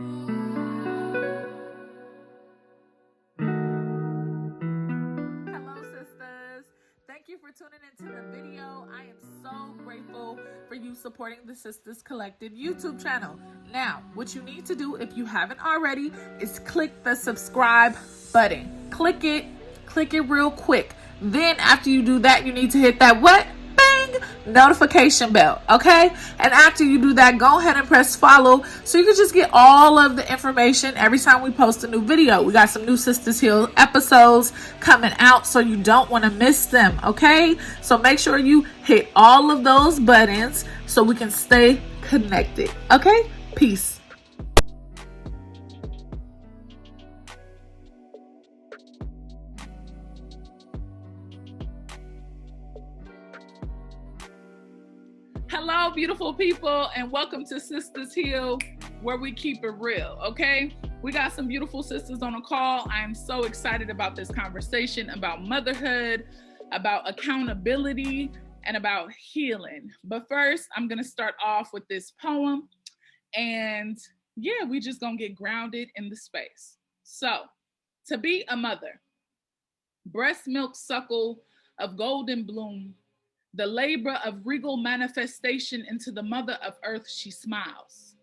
Hello, sisters. Thank you for tuning into the video. I am so grateful for you supporting the Sisters Collected YouTube channel. Now, what you need to do if you haven't already is click the subscribe button. Click it real quick. Then after you do that, you need to hit that what? Bang! Notification bell, okay? And after you do that, go ahead and press follow so you can just get all of the information every time we post a new video. We got some new Sistaaz Heal episodes coming out, so you don't want to miss them, okay? So make sure you hit all of those buttons so we can stay connected, okay? Peace. Hello, beautiful people, and welcome to Sistaaz Heal, where we keep it real, okay? We got some beautiful sisters on the call. I'm so excited about this conversation about motherhood, about accountability, and about healing. But first, I'm going to start off with this poem, and yeah, we just going to get grounded in the space. So, to be a mother, breast milk suckle of golden bloom, the labor of regal manifestation into the mother of earth, she smiles.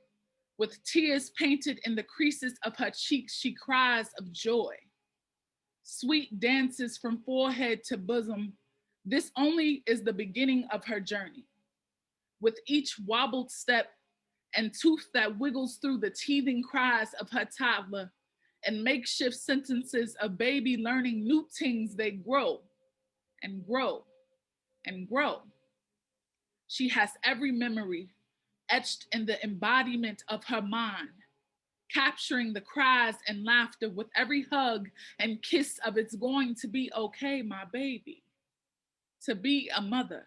With tears painted in the creases of her cheeks, she cries of joy. Sweet dances from forehead to bosom. This only is the beginning of her journey. With each wobbled step and tooth that wiggles through the teething cries of her toddler and makeshift sentences of baby learning new things, they grow and grow and grow. She has every memory etched in the embodiment of her mind, capturing the cries and laughter with every hug and kiss of it's going to be okay, my baby. To be a mother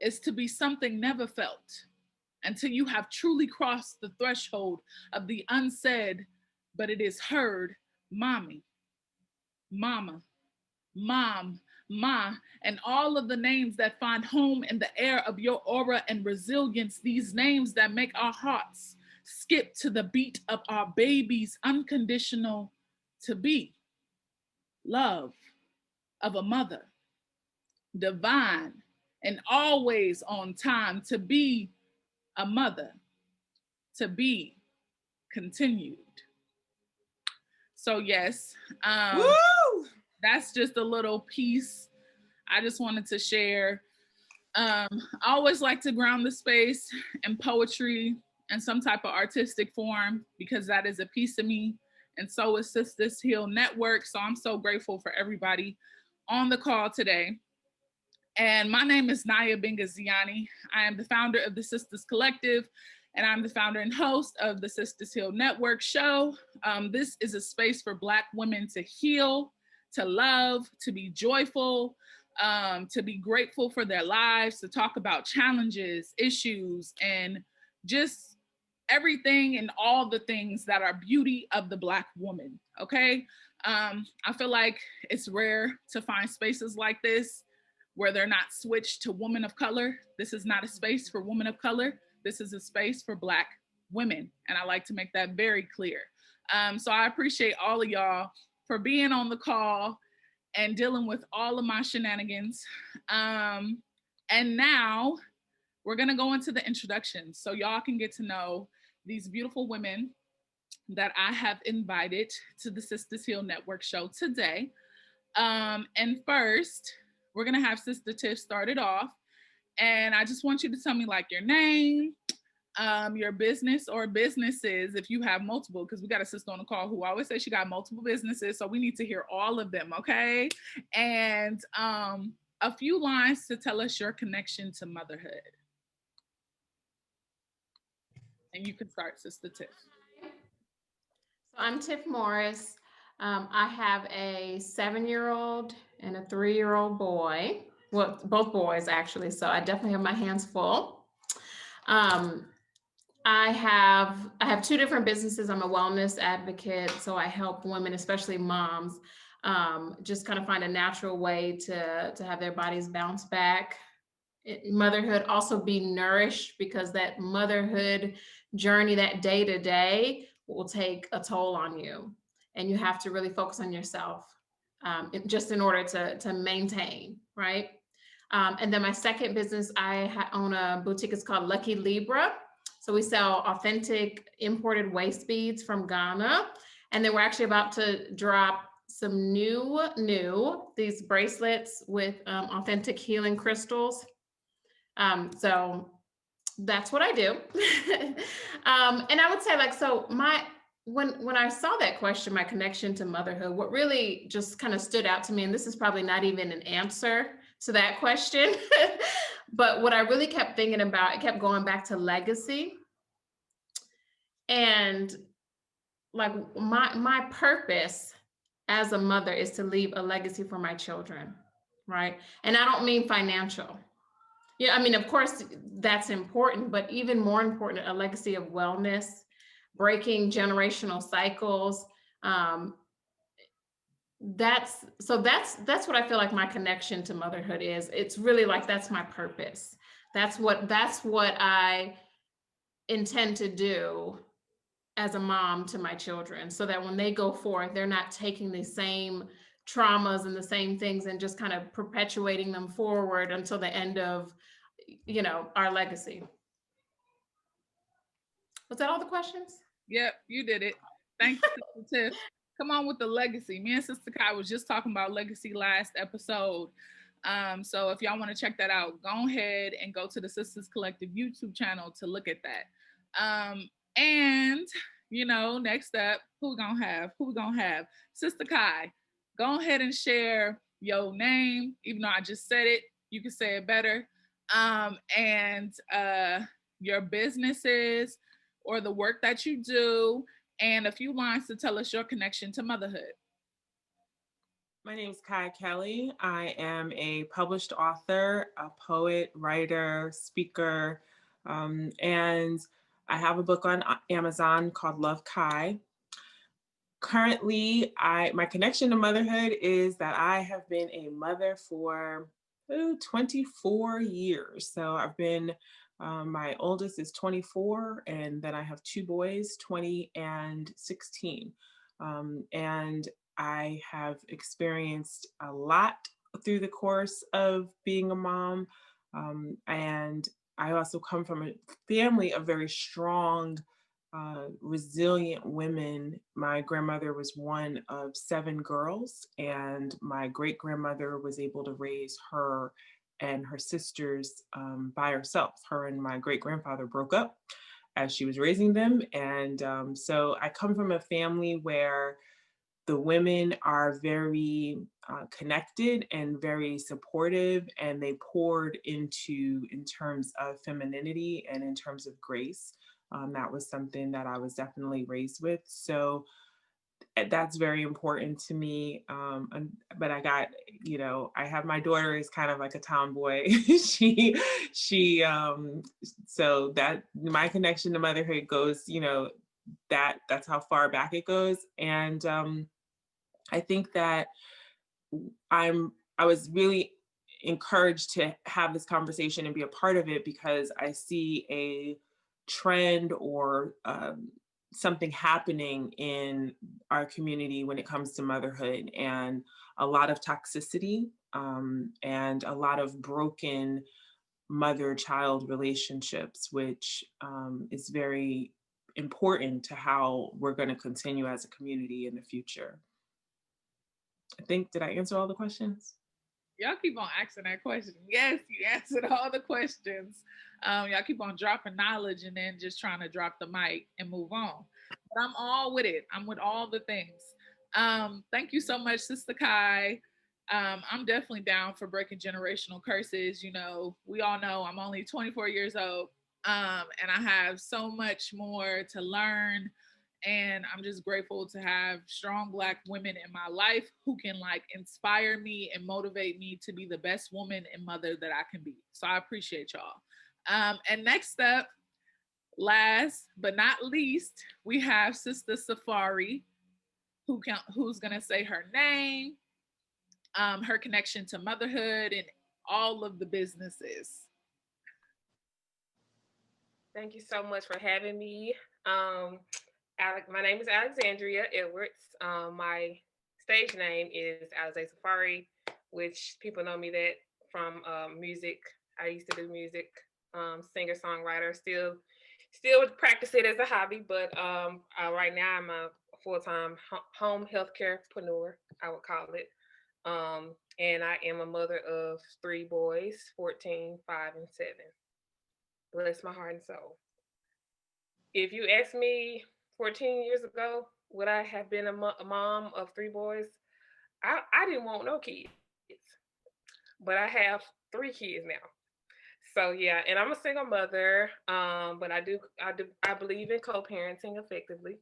is to be something never felt until you have truly crossed the threshold of the unsaid, but it is heard, mommy, mama, mom, ma, and all of the names that find home in the air of your aura and resilience, these names that make our hearts skip to the beat of our baby's unconditional to be love of a mother, divine and always on time, to be a mother, to be continued. So yes, that's just a little piece I just wanted to share. I always like to ground the space in poetry and some type of artistic form because that is a piece of me. And so is Sistaaz Heal Network. So I'm so grateful for everybody on the call today. And my name is Naya Bengaziani. I am the founder of the Sisters Collective, and I'm the founder and host of the Sistaaz Heal Network show. This is a space for Black women to heal, to love, to be joyful, to be grateful for their lives, to talk about challenges, issues, and just everything and all the things that are beauty of the Black woman, okay? I feel like it's rare to find spaces like this where they're not switched to women of color. This is not a space for women of color. This is a space for Black women. And I like to make that very clear. So I appreciate all of y'all for being on the call and dealing with all of my shenanigans. And now we're gonna go into the introduction so y'all can get to know these beautiful women that I have invited to the Sistaaz Heal Network show today. And first, we're gonna have Sister Tiff start it off. And I just want you to tell me like your name, your business or businesses, if you have multiple, because we got a sister on the call who always says she got multiple businesses. So we need to hear all of them, okay? And a few lines to tell us your connection to motherhood. And you can start, Sister Tiff. So I'm Tiff Morris. I have a 7-year-old and a 3-year-old boy. Well, both boys actually. So I definitely have my hands full. I have 2 different businesses. I'm a wellness advocate, so I help women, especially moms, just kind of find a natural way to have their bodies bounce back. Motherhood, also be nourished, because that motherhood journey, that day to day, will take a toll on you. And you have to really focus on yourself, just in order to maintain, right? And then my second business, I own a boutique. It's called Lucky Libra. So we sell authentic imported waist beads from Ghana. And then we're actually about to drop some these bracelets with authentic healing crystals. So that's what I do. And I would say, like, so when I saw that question, my connection to motherhood, what really just kind of stood out to me, and this is probably not even an answer to that question, but what I really kept thinking about, it kept going back to legacy. And like my purpose as a mother is to leave a legacy for my children, right? And I don't mean financial. Yeah, I mean, of course, that's important, but even more important, a legacy of wellness, breaking generational cycles. That's what I feel like my connection to motherhood is. It's really like, that's my purpose. That's what I intend to do as a mom to my children, so that when they go forth, they're not taking the same traumas and the same things and just kind of perpetuating them forward until the end of, our legacy. Was that all the questions? Yep, you did it. Thank you, Sister Tiff. Come on with the legacy. Me and Sister Kai was just talking about legacy last episode. So if y'all want to check that out, go ahead and go to the Sisters Collective YouTube channel to look at that. And next up, who we gonna have? Sister Kai, go ahead and share your name. Even though I just said it, you can say it better. And your businesses or the work that you do, and a few lines to tell us your connection to motherhood. My name is Kai Kelly. I am a published author, a poet, writer, speaker, and I have a book on Amazon called Love Kai. Currently, my connection to motherhood is that I have been a mother for 24 years. So I've been, my oldest is 24, and then I have two boys, 20 and 16. And I have experienced a lot through the course of being a mom. And I also come from a family of very strong, resilient women. My grandmother was one of 7 girls, and my great grandmother was able to raise her and her sisters by herself. Her and my great grandfather broke up as she was raising them. And so I come from a family where the women are very connected and very supportive, and they poured into in terms of femininity and in terms of grace. That was something that I was definitely raised with. So that's very important to me. But I got, I have, my daughter is kind of like a tomboy. So that my connection to motherhood goes, that's how far back it goes. And I think that I was really encouraged to have this conversation and be a part of it, because I see a trend or something happening in our community when it comes to motherhood, and a lot of toxicity and a lot of broken mother-child relationships, which is very important to how we're going to continue as a community in the future. Did I answer all the questions? Y'all keep on asking that question. Yes, you answered all the questions. Y'all keep on dropping knowledge and then just trying to drop the mic and move on. But I'm all with it. I'm with all the things. Thank you so much, Sister Kai. I'm definitely down for breaking generational curses. We all know I'm only 24 years old, and I have so much more to learn. And I'm just grateful to have strong Black women in my life who can inspire me and motivate me to be the best woman and mother that I can be. So I appreciate y'all. And next up, last but not least, we have Sistaa Safari, who's gonna say her name, her connection to motherhood, and all of the businesses. Thank you so much for having me. Um, my name is Alexandria Edwards. My stage name is Sistaa Safari, which people know me that from music. I used to do music, singer songwriter. Still practice it as a hobby, but right now I'm a full time home healthcarepreneur. I would call it. And I am a mother of three boys, 14, 5, and 7. Bless my heart and soul. If you asked me 14 years ago, would I have been a mom of three boys? I didn't want no kids, but I have three kids now. So yeah, and I'm a single mother, but I believe in co-parenting effectively.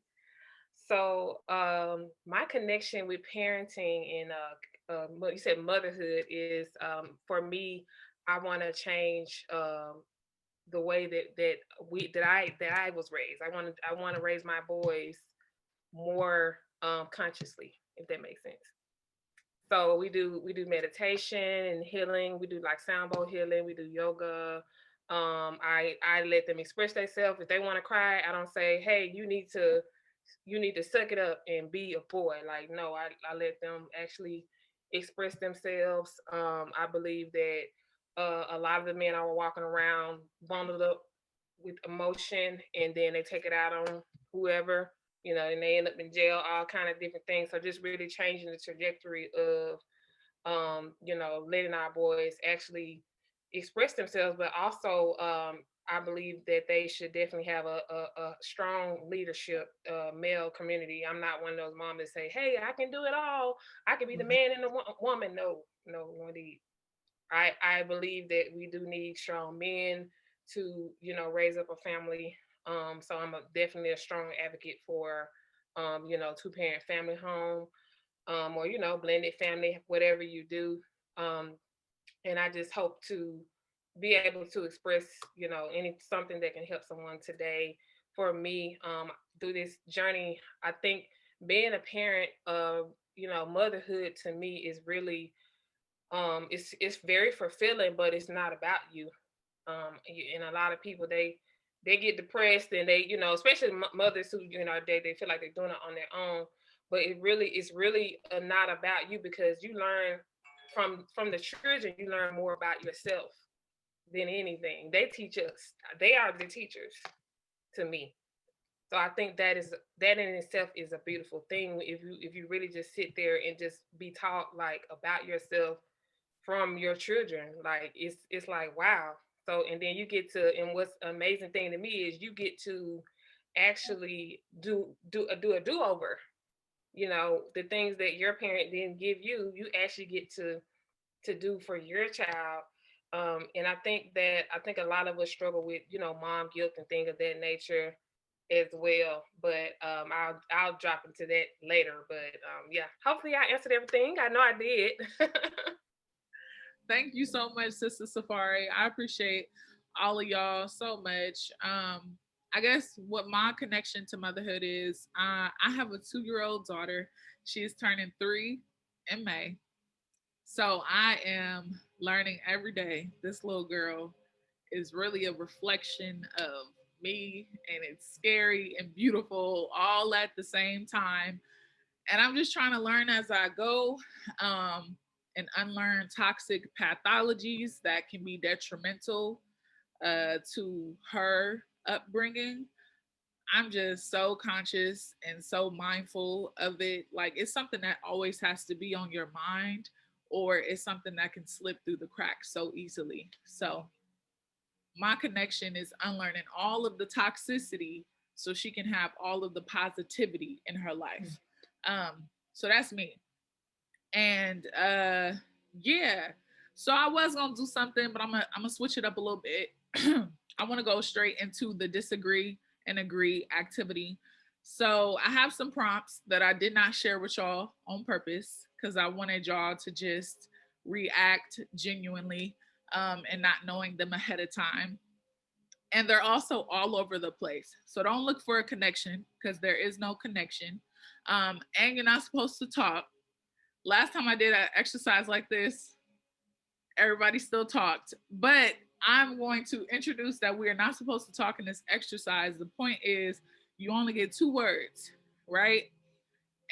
So my connection with parenting and what you said motherhood is for me. I want to change the way that I was raised. I want to raise my boys more consciously, if that makes sense. So we do meditation and healing. We do like sound bowl healing. We do yoga. I let them express themselves. If they want to cry, I don't say, "Hey, you need to suck it up and be a boy." Like, no, I let them actually express themselves. I believe that a lot of the men are walking around bundled up with emotion, and then they take it out on whoever, and they end up in jail, all kind of different things. So just really changing the trajectory of letting our boys actually express themselves, but also I believe that they should definitely have a strong leadership, male community. I'm not one of those moms that say, "Hey, I can do it all. I can be the man and the woman." No, no, indeed. I believe that we do need strong men to raise up a family. So I'm definitely a strong advocate for 2-parent family home, or blended family, whatever you do. Um, and I just hope to be able to express any something that can help someone today. For me, through this journey, I think being a parent of motherhood to me is really it's very fulfilling, but it's not about you. And a lot of people, they get depressed, and they especially mothers who they feel like they're doing it on their own, but it's really not about you, because you learn from the children. You learn more about yourself than anything. They teach us. They are the teachers to me. So I think that in itself is a beautiful thing, if you really just sit there and just be taught like about yourself from your children. Like it's like, wow. So, and then you get to, and what's amazing thing to me is you get to actually do a do-over. The things that your parent didn't give you, you actually get to do for your child. And I think a lot of us struggle with mom guilt and things of that nature as well. But I'll drop into that later. But yeah, hopefully I answered everything. I know I did. Thank you so much, Sister Safari. I appreciate all of y'all so much. I guess what my connection to motherhood is, I have a 2-year-old daughter. She is turning 3 in May. So I am learning every day. This little girl is really a reflection of me, and it's scary and beautiful all at the same time. And I'm just trying to learn as I go, and unlearn toxic pathologies that can be detrimental to her upbringing. I'm just so conscious and so mindful of it. Like, it's something that always has to be on your mind, or it's something that can slip through the cracks so easily. So, my connection is unlearning all of the toxicity so she can have all of the positivity in her life. So that's me. And yeah. So I was gonna do something, but I'm gonna switch it up a little bit. I want to go straight into the disagree and agree activity. So I have some prompts that I did not share with y'all on purpose, because I wanted y'all to just react genuinely, and not knowing them ahead of time. And they're also all over the place. So don't look for a connection, because there is no connection. And you're not supposed to talk. Last time I did an exercise like this, everybody still talked, but I'm going to introduce that we are not supposed to talk in this exercise. The point is you only get 2 words, right?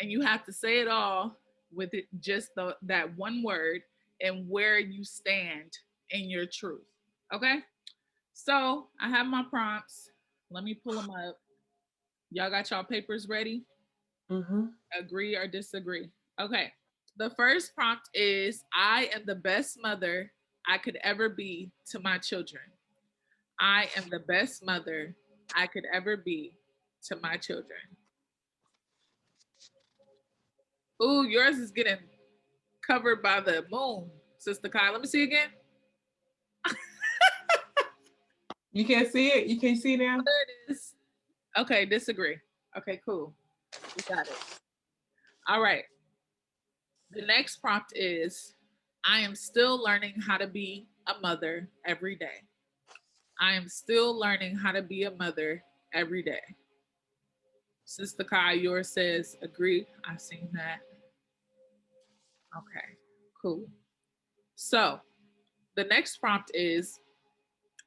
And you have to say it all with it just that one word and where you stand in your truth. Okay? So I have my prompts. Let me pull them up. Y'all got y'all papers ready? Mm-hmm. Agree or disagree? Okay. The first prompt is I am the best mother I could ever be to my children. I am the best mother I could ever be to my children. Ooh, yours is getting covered by the moon, Sister Kai. Let me see again. You can't see it? You can't see now? There it is. Okay, disagree. Okay, cool. We got it. All right. The next prompt is I am still learning how to be a mother every day. I am still learning how to be a mother every day. Sister Kai, yours says agree. I've seen that. Okay, cool. So the next prompt is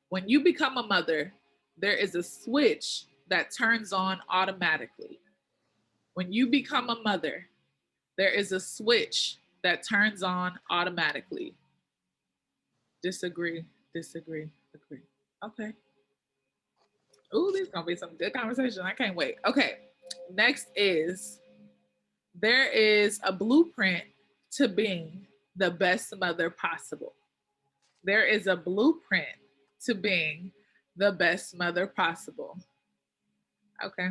when you become a mother, there is a switch that turns on automatically. When you become a mother, there is a switch that turns on automatically. Disagree, disagree, agree. Okay. Ooh, this is gonna be some good conversation. I can't wait. Okay. Next is there is a blueprint to being the best mother possible. There is a blueprint to being the best mother possible. Okay.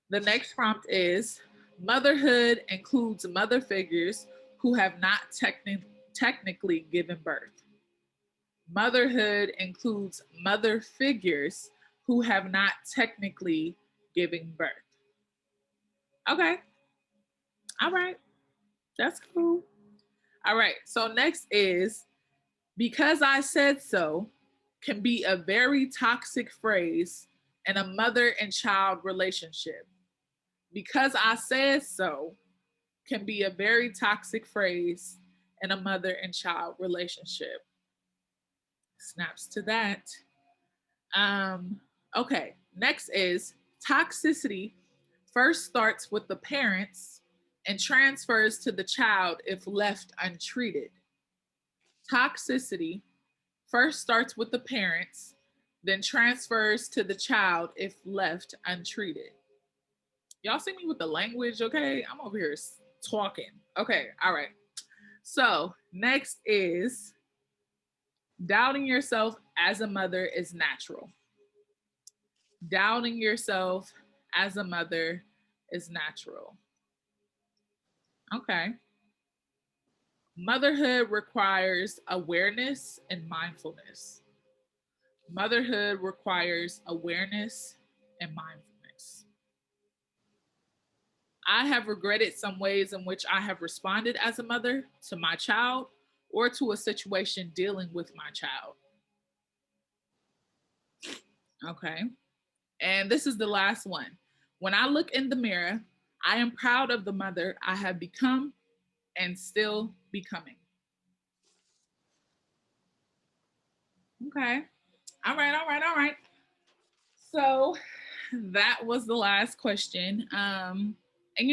The next prompt is motherhood includes mother figures who have not technically given birth. Motherhood includes mother figures who have not technically given birth. Okay. All right. That's cool. All right. So next is because I said so can be a very toxic phrase in a mother and child relationship. Because I said so can be a very toxic phrase in a mother and child relationship. Snaps to that. Um, okay, next is toxicity first starts with the parents and transfers to the child if left untreated. Toxicity first starts with the parents, then transfers to the child if left untreated. Y'all see me with the language, okay? I'm over here talking. Okay, all right. So, next is doubting yourself as a mother is natural. Doubting yourself as a mother is natural. Okay. Motherhood requires awareness and mindfulness. Motherhood requires awareness and mindfulness. I have regretted some ways in which I have responded as a mother to my child or to a situation dealing with my child. Okay. And this is the last one. When I look in the mirror, I am proud of the mother I have become and still becoming. Okay. All right, all right, all right. So that was the last question. And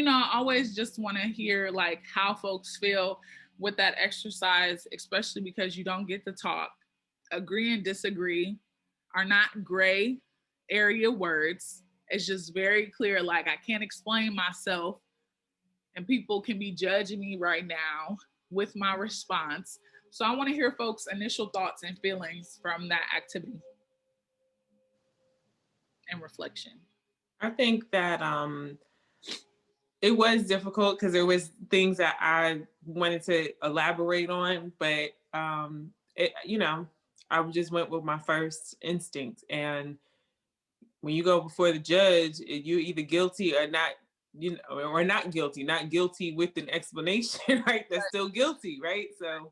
I always just want to hear like how folks feel with that exercise, especially because you don't get to talk. Agree and disagree are not gray area words. It's just very clear, like I can't explain myself, and people can be judging me right now with my response. So I want to hear folks' initial thoughts and feelings from that activity and reflection. I think that it was difficult because there was things that I wanted to elaborate on, but I just went with my first instinct. And when you go before the judge, you're either guilty or not, or not guilty with an explanation, right? That's still guilty, right? So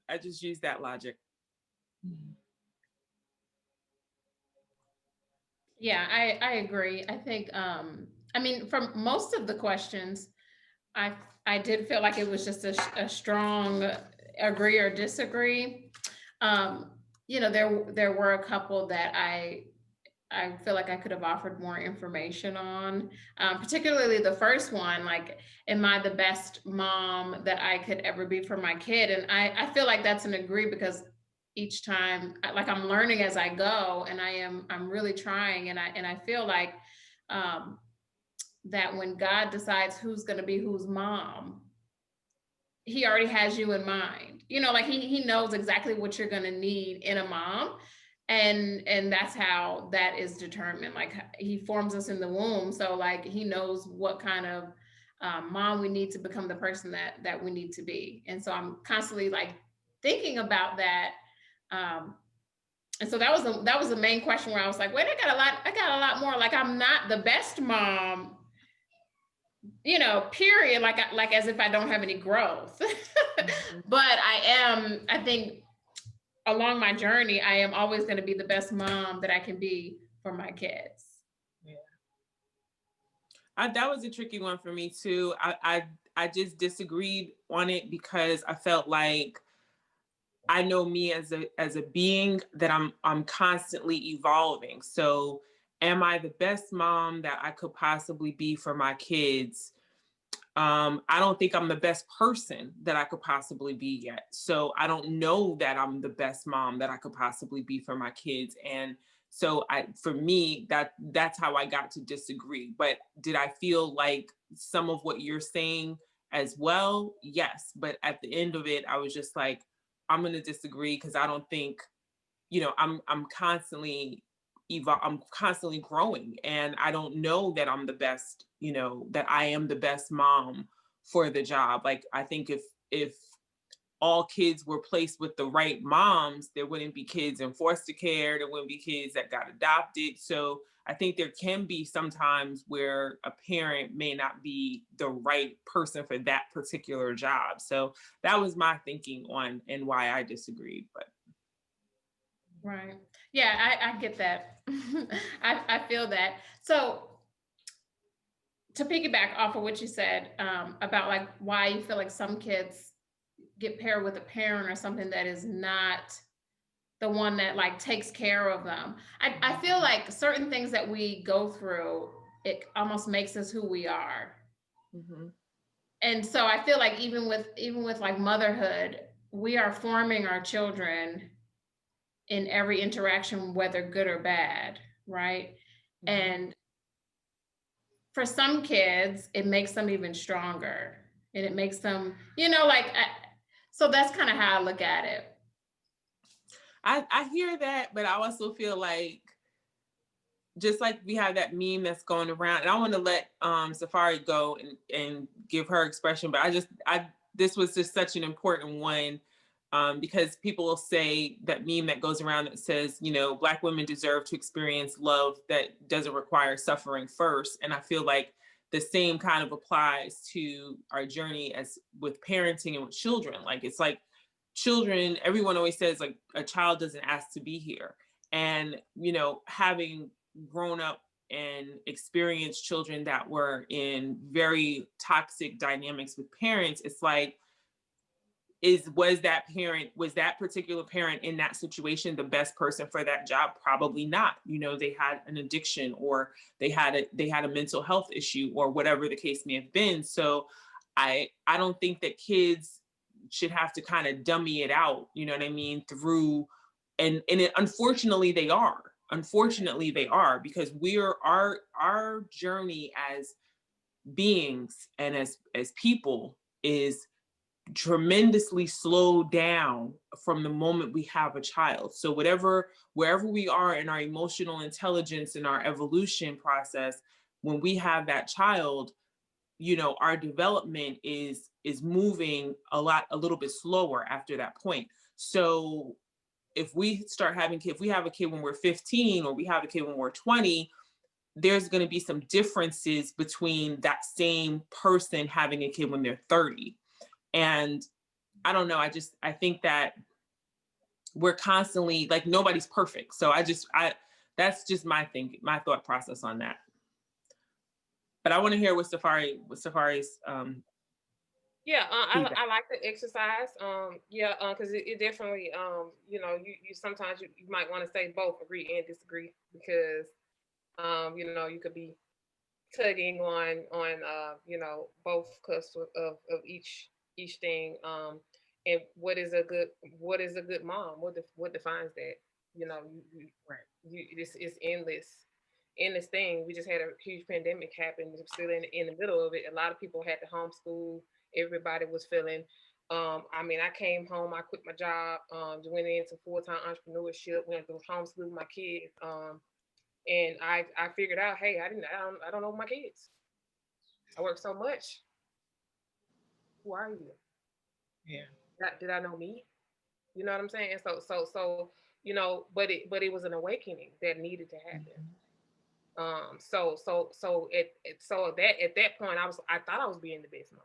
I just used that logic. Yeah, I agree. I think from most of the questions, I did feel like it was just a strong agree or disagree. You know, there were a couple that I feel like I could have offered more information on, particularly the first one, like, am I the best mom that I could ever be for my kid? And I feel like that's an agree, because each time, like, I'm learning as I go, and I'm really trying. And I feel like that when God decides who's going to be whose mom, he already has you in mind. You know, like he knows exactly what you're going to need in a mom. And that's how that is determined. Like, he forms us in the womb, so like he knows what kind of mom we need to become the person that we need to be. And so I'm constantly like thinking about that. And so that was the main question, where I was like, wait, I got a lot more. Like, I'm not the best mom, you know, period. Like as if I don't have any growth. But I think along my journey, I am always going to be the best mom that I can be for my kids. Yeah. That was a tricky one for me too. I just disagreed on it, because I felt like I know me as a being that I'm constantly evolving. So am I the best mom that I could possibly be for my kids? I don't think I'm the best person that I could possibly be yet. So I don't know that I'm the best mom that I could possibly be for my kids. And so for me, that's how I got to disagree. But did I feel like some of what you're saying as well? Yes. But at the end of it, I was just like, I'm going to disagree, because I don't think, you know, I'm constantly I'm constantly growing, and I don't know that I'm the best, you know, that I am the best mom for the job. Like, I think if all kids were placed with the right moms, there wouldn't be kids in foster care, there wouldn't be kids that got adopted. So I think there can be sometimes where a parent may not be the right person for that particular job. So that was my thinking on and why I disagreed. But Right. Yeah, I get that. I feel that. So to piggyback off of what you said about like why you feel like some kids get paired with a parent or something that is not the one that like takes care of them. I feel like certain things that we go through, it almost makes us who we are. Mm-hmm. And so I feel like even with like motherhood, we are forming our children in every interaction, whether good or bad, right? Mm-hmm. And for some kids, it makes them even stronger, and it makes them, you know, like, so that's kind of how I look at it. I hear that, but I also feel like, just like we have that meme that's going around, and I want to let Safari go and give her expression, but this was just such an important one. Because people will say that meme that goes around that says, you know, Black women deserve to experience love that doesn't require suffering first. And I feel like the same kind of applies to our journey as with parenting and with children. Like, it's like children, everyone always says like a child doesn't ask to be here. And, you know, having grown up and experienced children that were in very toxic dynamics with parents, it's like, was that particular parent in that situation the best person for that job? Probably not. You know, they had an addiction, or they had a mental health issue, or whatever the case may have been. So I don't think that kids should have to kind of dummy it out, you know what I mean, through and unfortunately they are. Unfortunately they are, because our journey as beings and as people is tremendously slowed down from the moment we have a child. So wherever we are in our emotional intelligence and our evolution process, when we have that child, you know, our development is moving a little bit slower after that point. So if we have a kid when we're 15, or we have a kid when we're 20, there's going to be some differences between that same person having a kid when they're 30. And I don't know, I think that we're constantly, like, nobody's perfect. So that's just my thought process on that. But I want to hear what Safari's Yeah, I like to exercise. Because it definitely, you sometimes you might want to say both agree and disagree because, you could be tugging on both cusps of each thing. And what is a good mom? What defines that? It's endless thing. We just had a huge pandemic happen. We're still in the middle of it. A lot of people had to homeschool. Everybody was feeling. I came home. I quit my job. Went into full-time entrepreneurship. Went to homeschool my kids. And I figured out, hey, I don't know my kids. I work so much. Who are you? Yeah. Did I know me? You know what I'm saying? So but it was an awakening that needed to happen. At that point I thought I was being the best mom,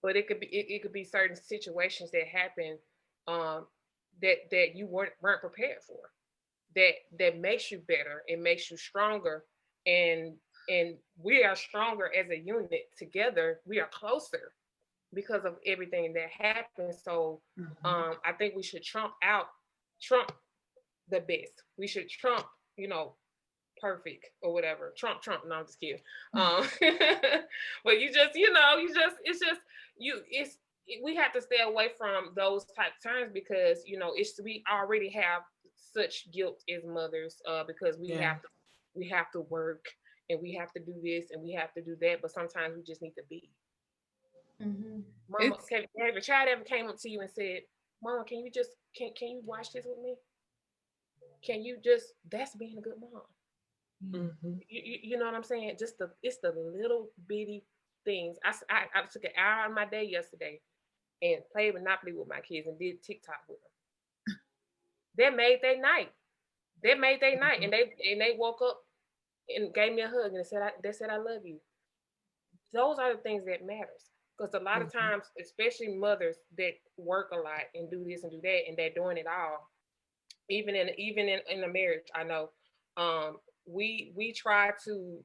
but it could be certain situations that happen, that you weren't prepared for, that makes you better and makes you stronger, and we are stronger as a unit together. We are closer because of everything that happened. So I think we should trump the best. We should trump, perfect or whatever. Trump. No, I'm just kidding. But we have to stay away from those type of terms because we already have such guilt as mothers, because we have to work and we have to do this and we have to do that. But sometimes we just need to be. Mm-hmm. Mama, have a child ever came up to you and said, "Mama, can you watch this with me? Can you just?" That's being a good mom. Mm-hmm. You know what I'm saying? It's the little bitty things. I took an hour out of my day yesterday and played Monopoly with my kids and did TikTok with them. That made their night. And they woke up and gave me a hug and they said I love you. Those are the things that matters. Because a lot of times, especially mothers that work a lot and do this and do that, and they're doing it all, even in a marriage, I know, we try to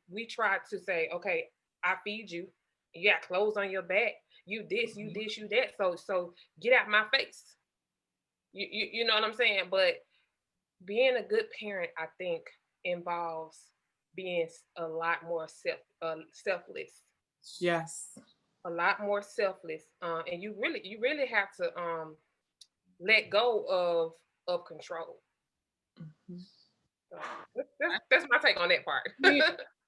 say, okay, I feed you, you got clothes on your back, you this, you that, so get out my face. You know what I'm saying? But being a good parent, I think, involves being a lot more selfless. Yes. A lot more selfless, and you really have to let go of control. So that's my take on that part.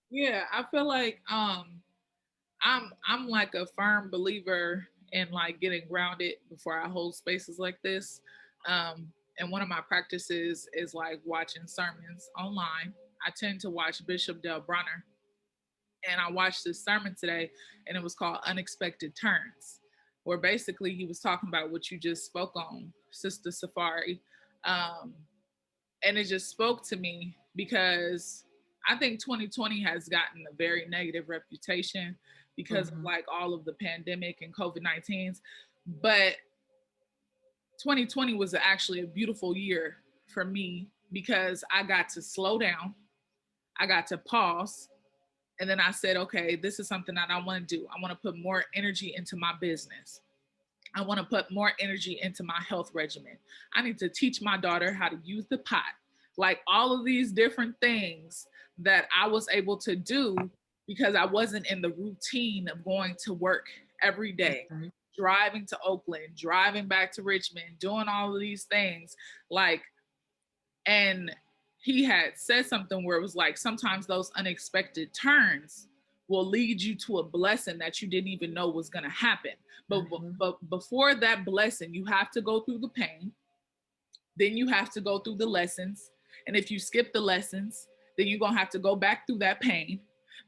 Yeah, I feel like I'm like a firm believer in like getting grounded before I hold spaces like this. And one of my practices is like watching sermons online. I tend to watch Bishop Del Bronner, and I watched this sermon today, and it was called Unexpected Turns, where basically he was talking about what you just spoke on, Sistaa Safari. And it just spoke to me because I think 2020 has gotten a very negative reputation because of like all of the pandemic and COVID-19s. But 2020 was actually a beautiful year for me because I got to slow down. I got to pause. And then I said, okay, this is something that I want to do. I want to put more energy into my business. I want to put more energy into my health regimen. I need to teach my daughter how to use the pot. Like all of these different things that I was able to do because I wasn't in the routine of going to work every day, driving to Oakland, driving back to Richmond, doing all of these things. And he had said something where it was like, sometimes those unexpected turns will lead you to a blessing that you didn't even know was going to happen. But before that blessing, you have to go through the pain. Then you have to go through the lessons. And if you skip the lessons, then you're going to have to go back through that pain,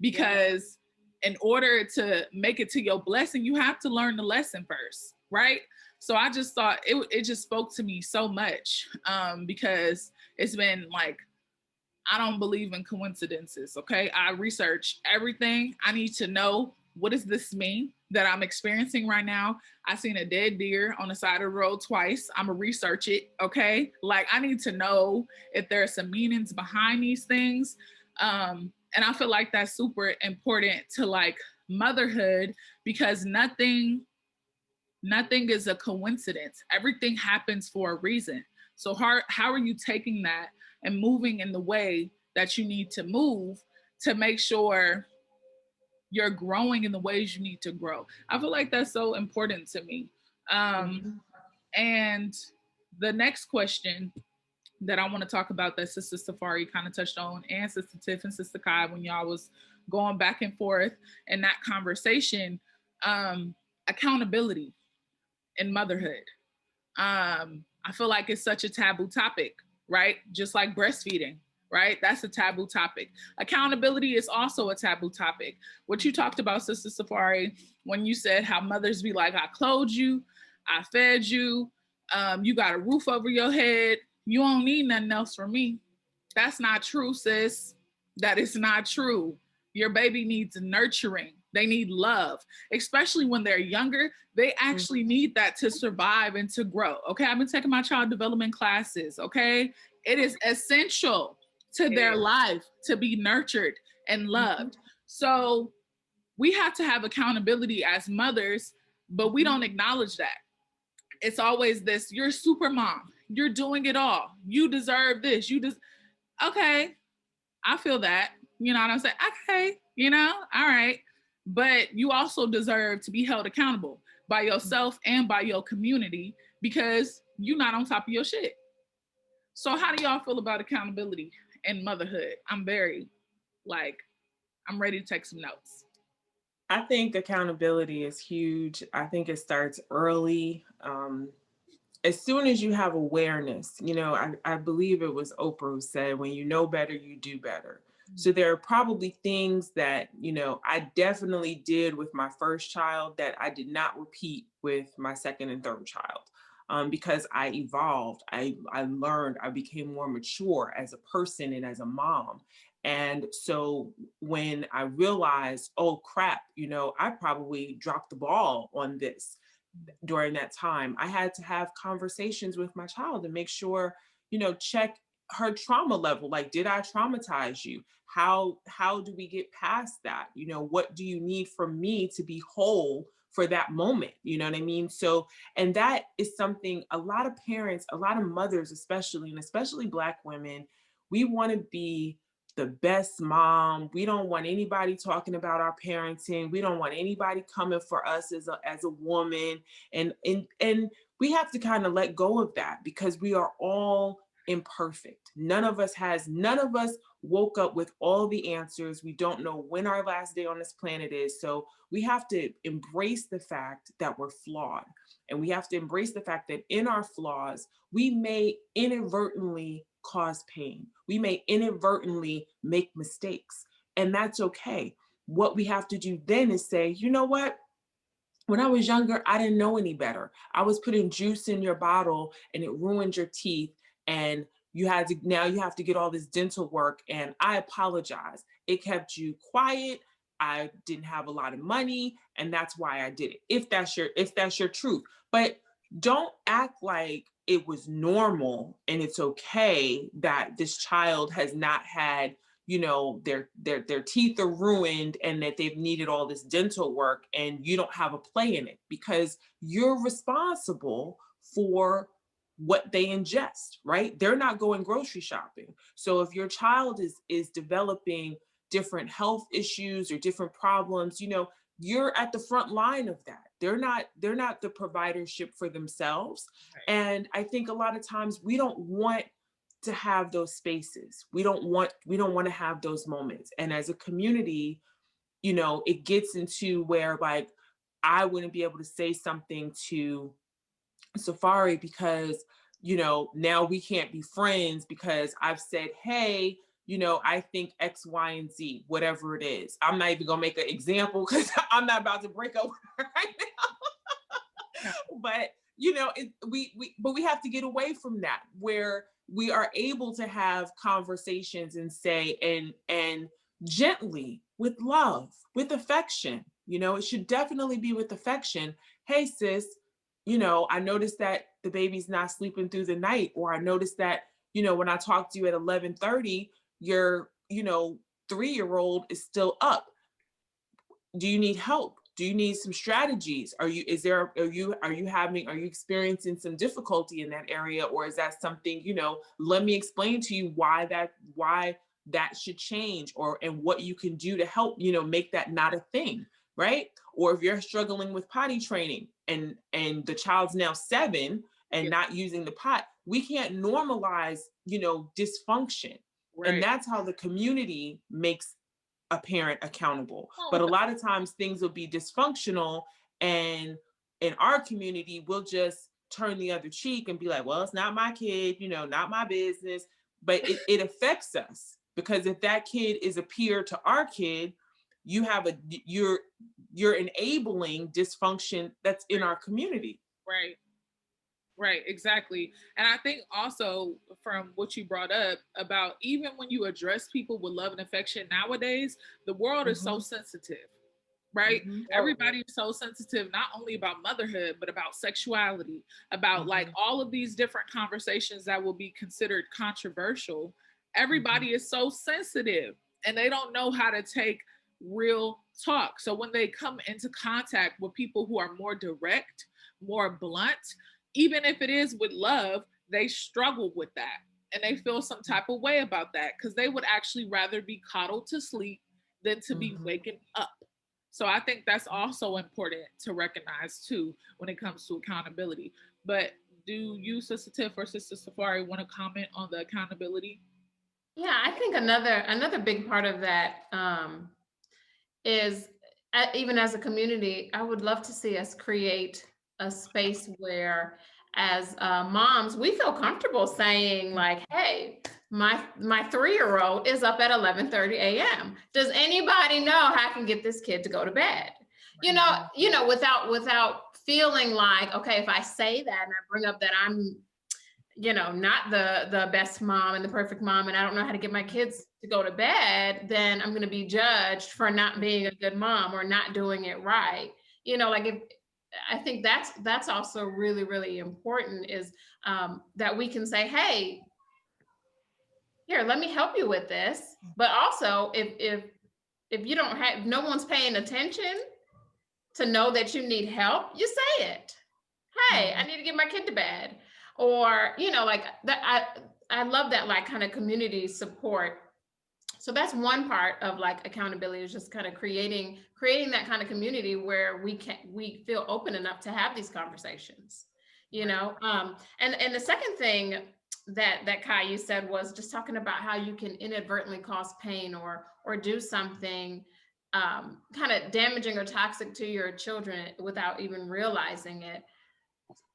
because in order to make it to your blessing, you have to learn the lesson first, right? So I just thought it just spoke to me so much, because it's been like, I don't believe in coincidences, okay? I research everything. I need to know, what does this mean that I'm experiencing right now? I seen a dead deer on the side of the road twice. I'm gonna research it, okay? Like, I need to know if there are some meanings behind these things. And I feel like that's super important to like motherhood, because nothing is a coincidence. Everything happens for a reason. So how are you taking that and moving in the way that you need to move to make sure you're growing in the ways you need to grow? I feel like that's so important to me. And the next question that I want to talk about that Sister Safari kind of touched on, and Sister Tiff and Sistaa Kai, when y'all was going back and forth in that conversation, accountability in motherhood. I feel like it's such a taboo topic, right? Just like breastfeeding, right? That's a taboo topic. Accountability is also a taboo topic. What you talked about, Sister Safari, when you said how mothers be like, I clothed you, I fed you, you got a roof over your head, you don't need nothing else from me. That's not true, sis. That is not true. Your baby needs nurturing. They need love, especially when they're younger. They actually need that to survive and to grow. Okay, I've been taking my child development classes. Okay, it is essential to their life to be nurtured and loved. So we have to have accountability as mothers, but we don't acknowledge that. It's always this, you're super mom, you're doing it all, you deserve this, okay, I feel that, you know what I'm saying? Okay, you know, all right. But you also deserve to be held accountable by yourself and by your community, because you're not on top of your shit. So how do y'all feel about accountability and motherhood? I'm ready to take some notes. I think accountability is huge. I think it starts early. As soon as you have awareness, you know, I believe it was Oprah who said, when you know better, you do better. So there are probably things that, you know, I definitely did with my first child that I did not repeat with my second and third child. Because I evolved, I learned, I became more mature as a person and as a mom. And so when I realized, oh crap, you know, I probably dropped the ball on this during that time, I had to have conversations with my child and make sure, you know, check her trauma level. Like, did I traumatize you? How do we get past that? You know, what do you need from me to be whole for that moment? You know what I mean? So, and that is something a lot of parents, a lot of mothers, especially, and especially Black women, we want to be the best mom. We don't want anybody talking about our parenting. We don't want anybody coming for us as a woman. And we have to kind of let go of that, because we are all imperfect. None of us woke up with all the answers. We don't know when our last day on this planet is. So we have to embrace the fact that we're flawed. And we have to embrace the fact that in our flaws, we may inadvertently cause pain. We may inadvertently make mistakes, and that's okay. What we have to do then is say, you know what? When I was younger, I didn't know any better. I was putting juice in your bottle and it ruined your teeth, and now you have to get all this dental work, and I apologize. It kept you quiet. I didn't have a lot of money, and that's why I did it. If that's your truth. But don't act like it was normal and it's okay that this child has not had, you know, their teeth are ruined and that they've needed all this dental work, and you don't have a play in it, because you're responsible for what they ingest, right? They're not going grocery shopping. So if your child is developing different health issues or different problems, you know, you're at the front line of that. They're not the providership for themselves. Right. And I think a lot of times we don't want to have those spaces. We don't want to have those moments. And as a community, you know, it gets into where, like, I wouldn't be able to say something to Safari because, you know, now we can't be friends because I've said, hey, you know, I think X, Y, and Z, whatever it is. I'm not even gonna make an example because I'm not about to break up right now. But you know, we have to get away from that, where we are able to have conversations and say, and gently, with love, with affection. You know, it should definitely be with affection. Hey, sis, you know, I noticed that the baby's not sleeping through the night, or I noticed that, you know, when I talk to you at 11:30, your, you know, 3-year-old is still up. do you need help? Do you need some strategies? Are you experiencing some difficulty in that area? Or is that something, let me explain to you why that should change, and what you can do to help, make that not a thing, right? Or if you're struggling with potty training and the child's now 7 and not using the pot, we can't normalize, dysfunction. Right. And that's how the community makes a parent accountable. But a lot of times things will be dysfunctional, and in our community, we'll just turn the other cheek and be like, well, it's not my kid, not my business. But it affects us, because if that kid is a peer to our kid, you're enabling dysfunction that's in our community. Right, exactly. And I think also from what you brought up about, even when you address people with love and affection nowadays, the world is so sensitive, right? Everybody is so sensitive, not only about motherhood, but about sexuality, about like all of these different conversations that will be considered controversial. Everybody is so sensitive, and they don't know how to take real talk. So when they come into contact with people who are more direct, more blunt, even if it is with love, they struggle with that, and they feel some type of way about that, because they would actually rather be coddled to sleep than to be waking up. So I think that's also important to recognize too when it comes to accountability. But do you, Sister Tiff or Sister Safari, want to comment on the accountability? Yeah, I think another big part of that is, even as a community, I would love to see us create a space where, as moms, we feel comfortable saying like, hey, my 3-year-old is up at 11:30 a.m. Does anybody know how I can get this kid to go to bed? Without feeling like, okay, if I say that and I bring up that I'm, not the best mom and the perfect mom, and I don't know how to get my kids to go to bed, then I'm going to be judged for not being a good mom or not doing it right. I think that's also really, really important, is that we can say, hey, here, let me help you with this. But also, if you don't have, no one's paying attention to know that you need help, you say it. Hey, I need to get my kid to bed. Or, like that. I love that, like, kind of community support. So that's one part of like accountability, is just kind of creating that kind of community where we feel open enough to have these conversations, And the second thing that Kai, you said, was just talking about how you can inadvertently cause pain or do something kind of damaging or toxic to your children without even realizing it.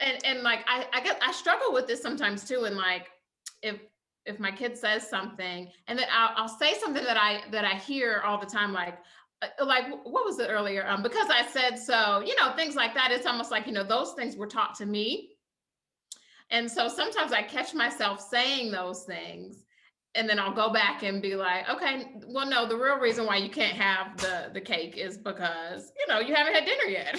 And like, I guess I struggle with this sometimes too. And like, if my kid says something, and then I'll say something that I hear all the time, like what was it earlier? Because I said so, things like that. It's almost like, those things were taught to me. And so sometimes I catch myself saying those things, and then I'll go back and be like, okay, well, no, the real reason why you can't have the cake is because, you haven't had dinner yet.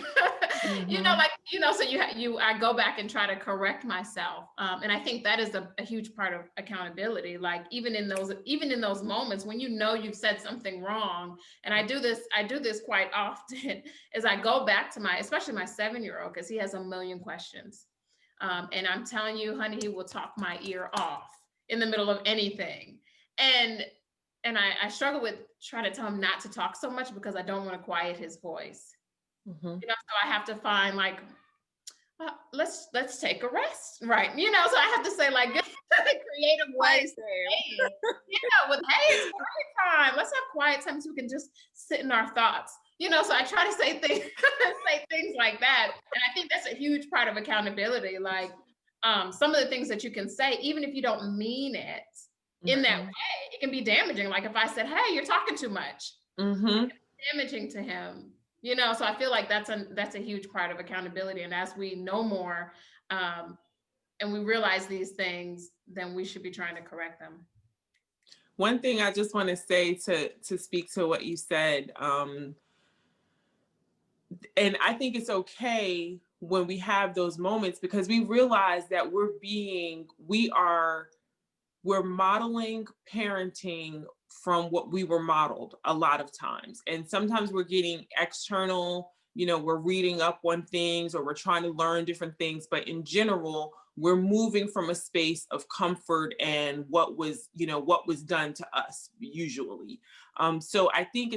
So I go back and try to correct myself. And I think that is a huge part of accountability. Like even in those moments when you've said something wrong, and I do this quite often, is I go back to especially my 7-year-old, because he has a million questions. And I'm telling you, honey, he will talk my ear off in the middle of anything. And I struggle with trying to tell him not to talk so much, because I don't want to quiet his voice. So I have to find like, well, let's take a rest, right? So I have to say like creative ways. With hey, it's quiet time. Let's have quiet time so we can just sit in our thoughts. So I try to say things like that. And I think that's a huge part of accountability. Like some of the things that you can say, even if you don't mean it in that way, it can be damaging. Like if I said, hey, you're talking too much, it's damaging to him. So I feel like that's a huge part of accountability. And as we know more and we realize these things, then we should be trying to correct them. One thing I just want to say to speak to what you said, and I think it's okay when we have those moments, because we realize that we're modeling parenting from what we were modeled a lot of times. And sometimes we're getting external, we're reading up on things or we're trying to learn different things. But in general, we're moving from a space of comfort and what was done to us usually. So I think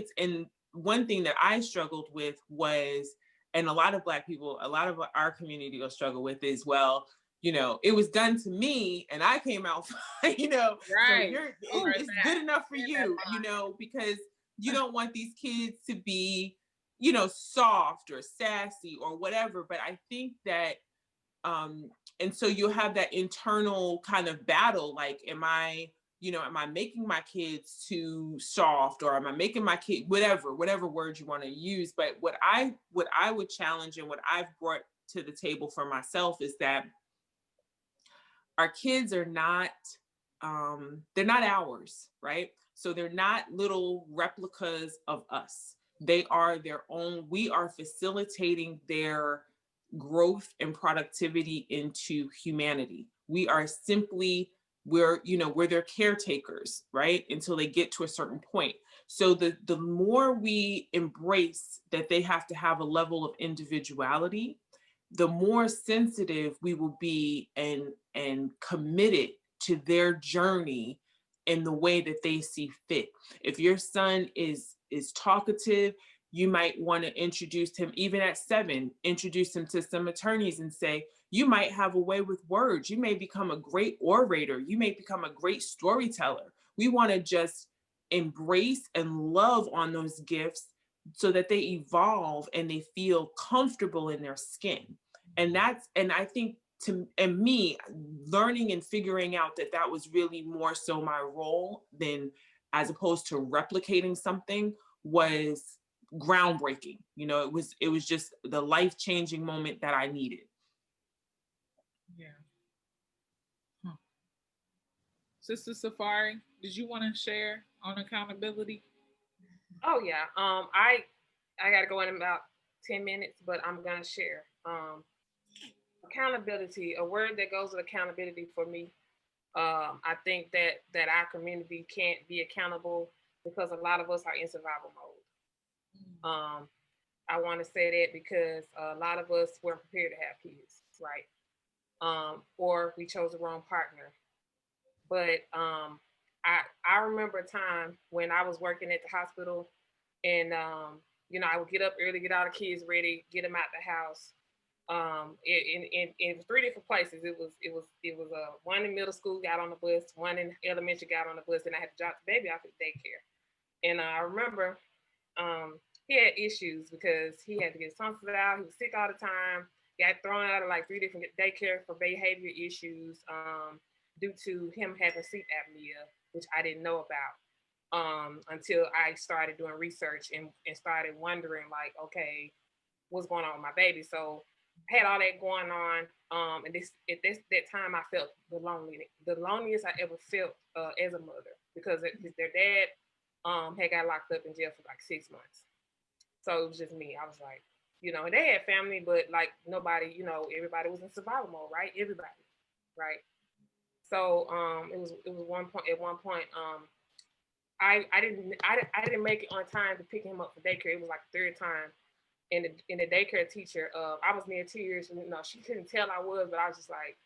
one thing that I struggled with was, and a lot of Black people, a lot of our community will struggle with is, well, it was done to me and I came out fine, Right. so it's good enough for you, because you don't want these kids to be, soft or sassy or whatever. But I think that, and so you'll have that internal kind of battle, like, am I making my kids too soft, or am I making my kid, whatever word you want to use. But what I would challenge and what I've brought to the table for myself is that our kids are not, they're not ours, right? So they're not little replicas of us. They are their own. We are facilitating their growth and productivity into humanity. We are simply, we're their caretakers, right? Until they get to a certain point. So the more we embrace that they have to have a level of individuality, the more sensitive we will be and committed to their journey in the way that they see fit. If your son is talkative, you might want to introduce him, even at 7, introduce him to some attorneys and say, you might have a way with words. You may become a great orator. You may become a great storyteller. We want to just embrace and love on those gifts so that they evolve and they feel comfortable in their skin. And I think and me learning and figuring out that was really more so my role than, as opposed to replicating something, was groundbreaking. It was just the life-changing moment that I needed. Yeah. Sister Safari, did you want to share on accountability? Oh yeah. I gotta go in about 10 minutes, but I'm gonna share. Accountability, a word that goes with accountability for me. I think that our community can't be accountable because a lot of us are in survival mode. I want to say that because a lot of us weren't prepared to have kids, right? Or we chose the wrong partner. But I remember a time when I was working at the hospital, and I would get up early, get all the kids ready, get them out the house. In 3 different places. It was one in middle school got on the bus, one in elementary got on the bus, and I had to drop the baby off at daycare. And I remember he had issues because he had to get tonsils out. He was sick all the time. He got thrown out of like 3 different daycare for behavior issues due to him having sleep apnea, which I didn't know about until I started doing research and started wondering, like, okay, what's going on with my baby? So I had all that going on. And that time I felt the loneliest I ever felt as a mother, because their dad had got locked up in jail for like 6 months. So it was just me. I was like, and they had family, but like nobody, everybody was in survival mode, right? Everybody, right? So it was one point. At one point, I didn't make it on time to pick him up for daycare. It was like the 3rd time. And the daycare teacher, I was near tears. And, she couldn't tell I was, but I was just like,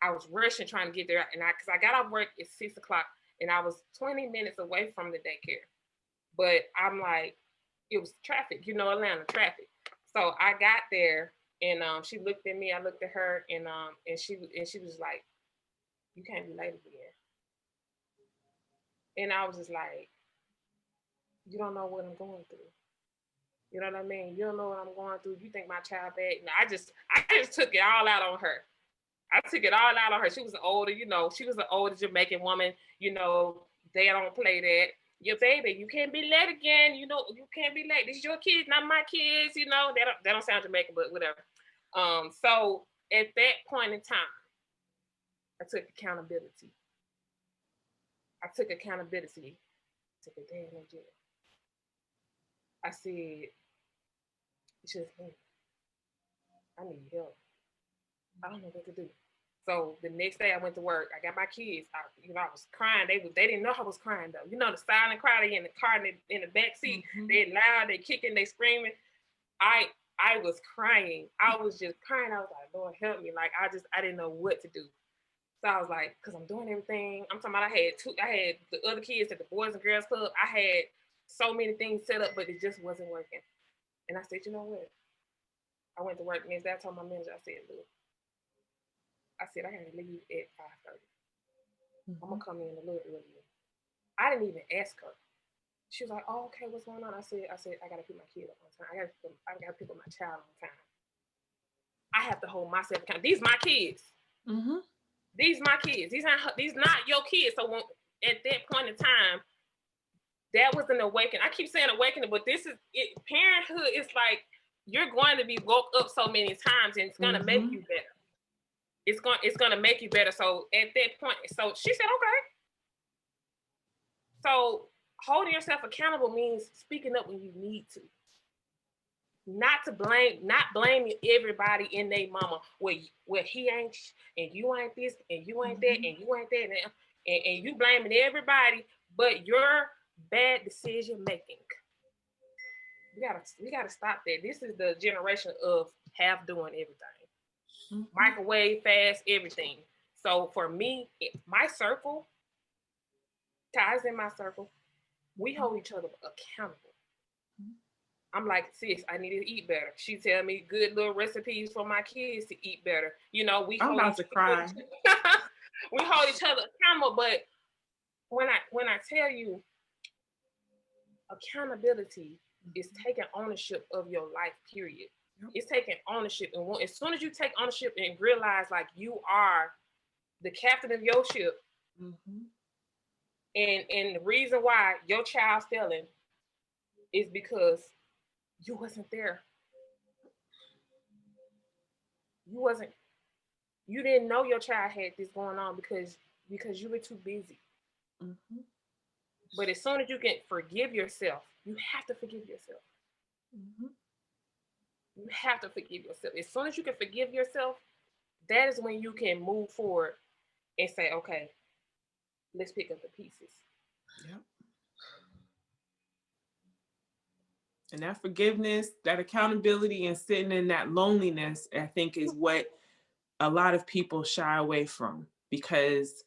I was rushing trying to get there. And because I got off work at 6 o'clock, and I was 20 minutes away from the daycare. But I'm like, it was traffic, Atlanta traffic. So I got there, and she looked at me. I looked at her, and she was like, "You can't be late again." And I was just like, "You don't know what I'm going through. You know what I mean? You don't know what I'm going through. You think my child bad?" And I just took it all out on her. I took it all out on her. She was she was an older Jamaican woman. They don't play that. Your baby, you can't be late again. You can't be late. This is your kids, not my kids. They don't sound Jamaican, but whatever. So at that point in time, I took accountability. I took a day in jail. I said, it's just me. I need help. I don't know what to do. So the next day I went to work. I got my kids. I was crying. They didn't know I was crying though. The silent cry. They in the car, in the back seat. Mm-hmm. They loud. They kicking. They screaming. I was crying. I was just crying. I was like, Lord help me. Like I didn't know what to do. So I was like, because I'm doing everything. I'm talking about I had the other kids at the Boys and Girls Club. I had so many things set up, but it just wasn't working. And I said, you know what? I went to work the next day. I told my manager, I said, look, I got to leave at 5:30. Mm-hmm. I'm going to come in a little earlier. I didn't even ask her. She was like, oh, okay, what's going on? I said, I got to pick my kid up on time. I got to pick up my child on time. I have to hold myself accountable. These my kids. Mm-hmm. These my kids. These not your kids. So at that point in time, that was an awakening. I keep saying awakening, but this is it. Parenthood is like you're going to be woke up so many times, and it's going to make you better. It's going to make you better. So at that point, so she said, okay. So holding yourself accountable means speaking up when you need to. Not blaming everybody in their mama. Well, he ain't, and you ain't this, and you ain't that, and you ain't that, and you blaming everybody, but your bad decision making. We gotta stop that. This is the generation of half doing everything. Mm-hmm. Microwave, fast, everything. So for me, my circle, ties in my circle, we hold each other accountable. I'm like, sis, I need to eat better. She tell me good little recipes for my kids to eat better. I'm about to cry. We hold each other accountable, but when I tell you, accountability is taking ownership of your life, period. Yep. It's taking ownership. And as soon as you take ownership and realize like you are the captain of your ship, and the reason why your child's failing is because you wasn't there. You didn't know your child had this going on because you were too busy. Mm-hmm. But as soon as you can forgive yourself, you have to forgive yourself. Mm-hmm. You have to forgive yourself. As soon as you can forgive yourself, that is when you can move forward and say, okay, let's pick up the pieces. Yep. And that forgiveness, that accountability, and sitting in that loneliness, I think is what a lot of people shy away from, because,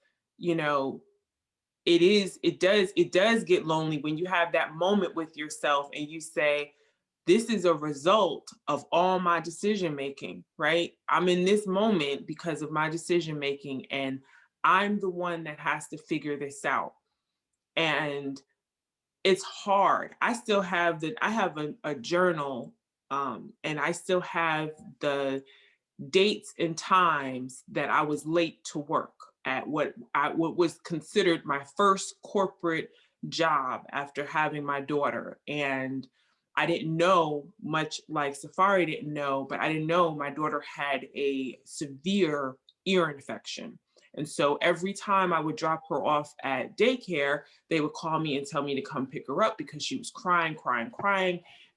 it does get lonely when you have that moment with yourself and you say, this is a result of all my decision making, right? I'm in this moment because of my decision making, and I'm the one that has to figure this out. And it's hard. I still have I have a journal, and I still have the dates and times that I was late to work at what was considered my first corporate job after having my daughter. And I didn't know, much like Safari didn't know, but I didn't know my daughter had a severe ear infection. And so every time I would drop her off at daycare, they would call me and tell me to come pick her up because she was crying.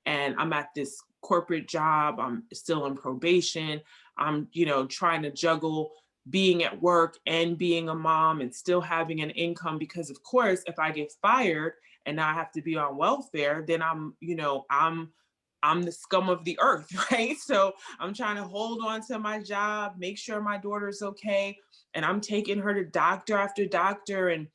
And I'm at this corporate job. I'm still on probation. I'm, trying to juggle being at work and being a mom and still having an income, because of course, if I get fired and now I have to be on welfare, then I'm the scum of the earth, right? So I'm trying to hold on to my job, make sure my daughter's okay. And I'm taking her to doctor after doctor. And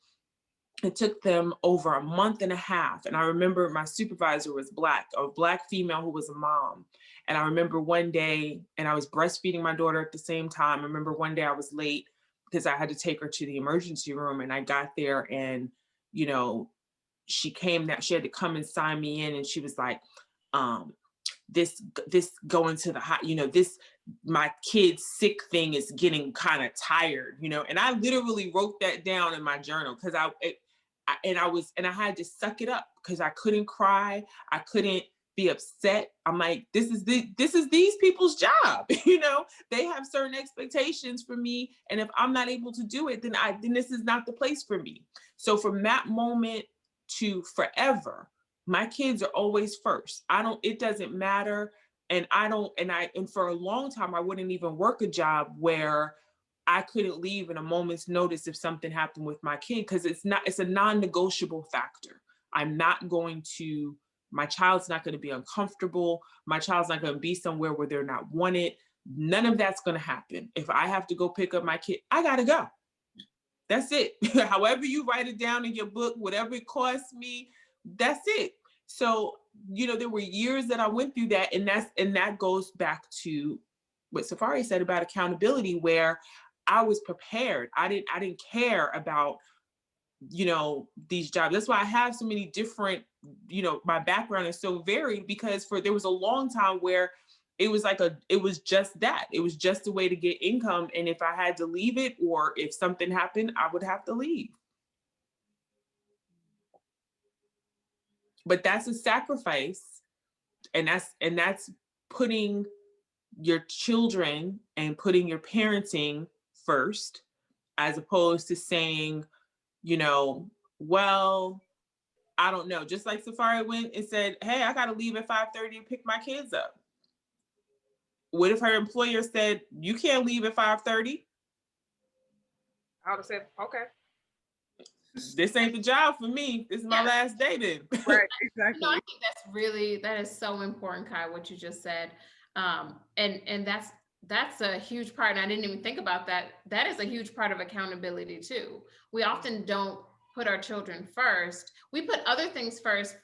it took them over a month and a half. And I remember my supervisor was a Black female who was a mom. And I remember one day, and I was breastfeeding my daughter at the same time. I remember one day I was late because I had to take her to the emergency room, and I got there and, she had to come and sign me in. And she was like, this going to the my kid's sick thing is getting kind of tired, and I literally wrote that down in my journal because I had to suck it up because I couldn't cry. I couldn't be upset. I'm like, this is these people's job. They have certain expectations for me. And if I'm not able to do it, then this is not the place for me. So from that moment to forever, my kids are always first. It doesn't matter. And for a long time, I wouldn't even work a job where I couldn't leave in a moment's notice if something happened with my kid, because it's a non-negotiable factor. I'm not going to, my child's not going to be uncomfortable. My child's not going to be somewhere where they're not wanted. None of that's going to happen. If I have to go pick up my kid, I got to go. That's it. However you write it down in your book, whatever it costs me, that's it. So, there were years that I went through that, and that goes back to what Safari said about accountability, where I was prepared. I didn't care about, these jobs. That's why I have so many different, my background is so varied, because there was a long time where it was it was just that. It was just a way to get income. And if I had to leave it, or if something happened, I would have to leave. But that's a sacrifice. And that's putting your children and putting your parenting first, as opposed to saying, well, I don't know. Just like Safari went and said, hey, I got to leave at 5:30 and pick my kids up. What if her employer said, you can't leave at 5:30? I would have said, okay. This ain't the job for me. This is my last day then. Right, exactly. No, I think that is so important, Kai, what you just said. And that's a huge part. And I didn't even think about that. That is a huge part of accountability too. We often don't put our children first. We put other things first,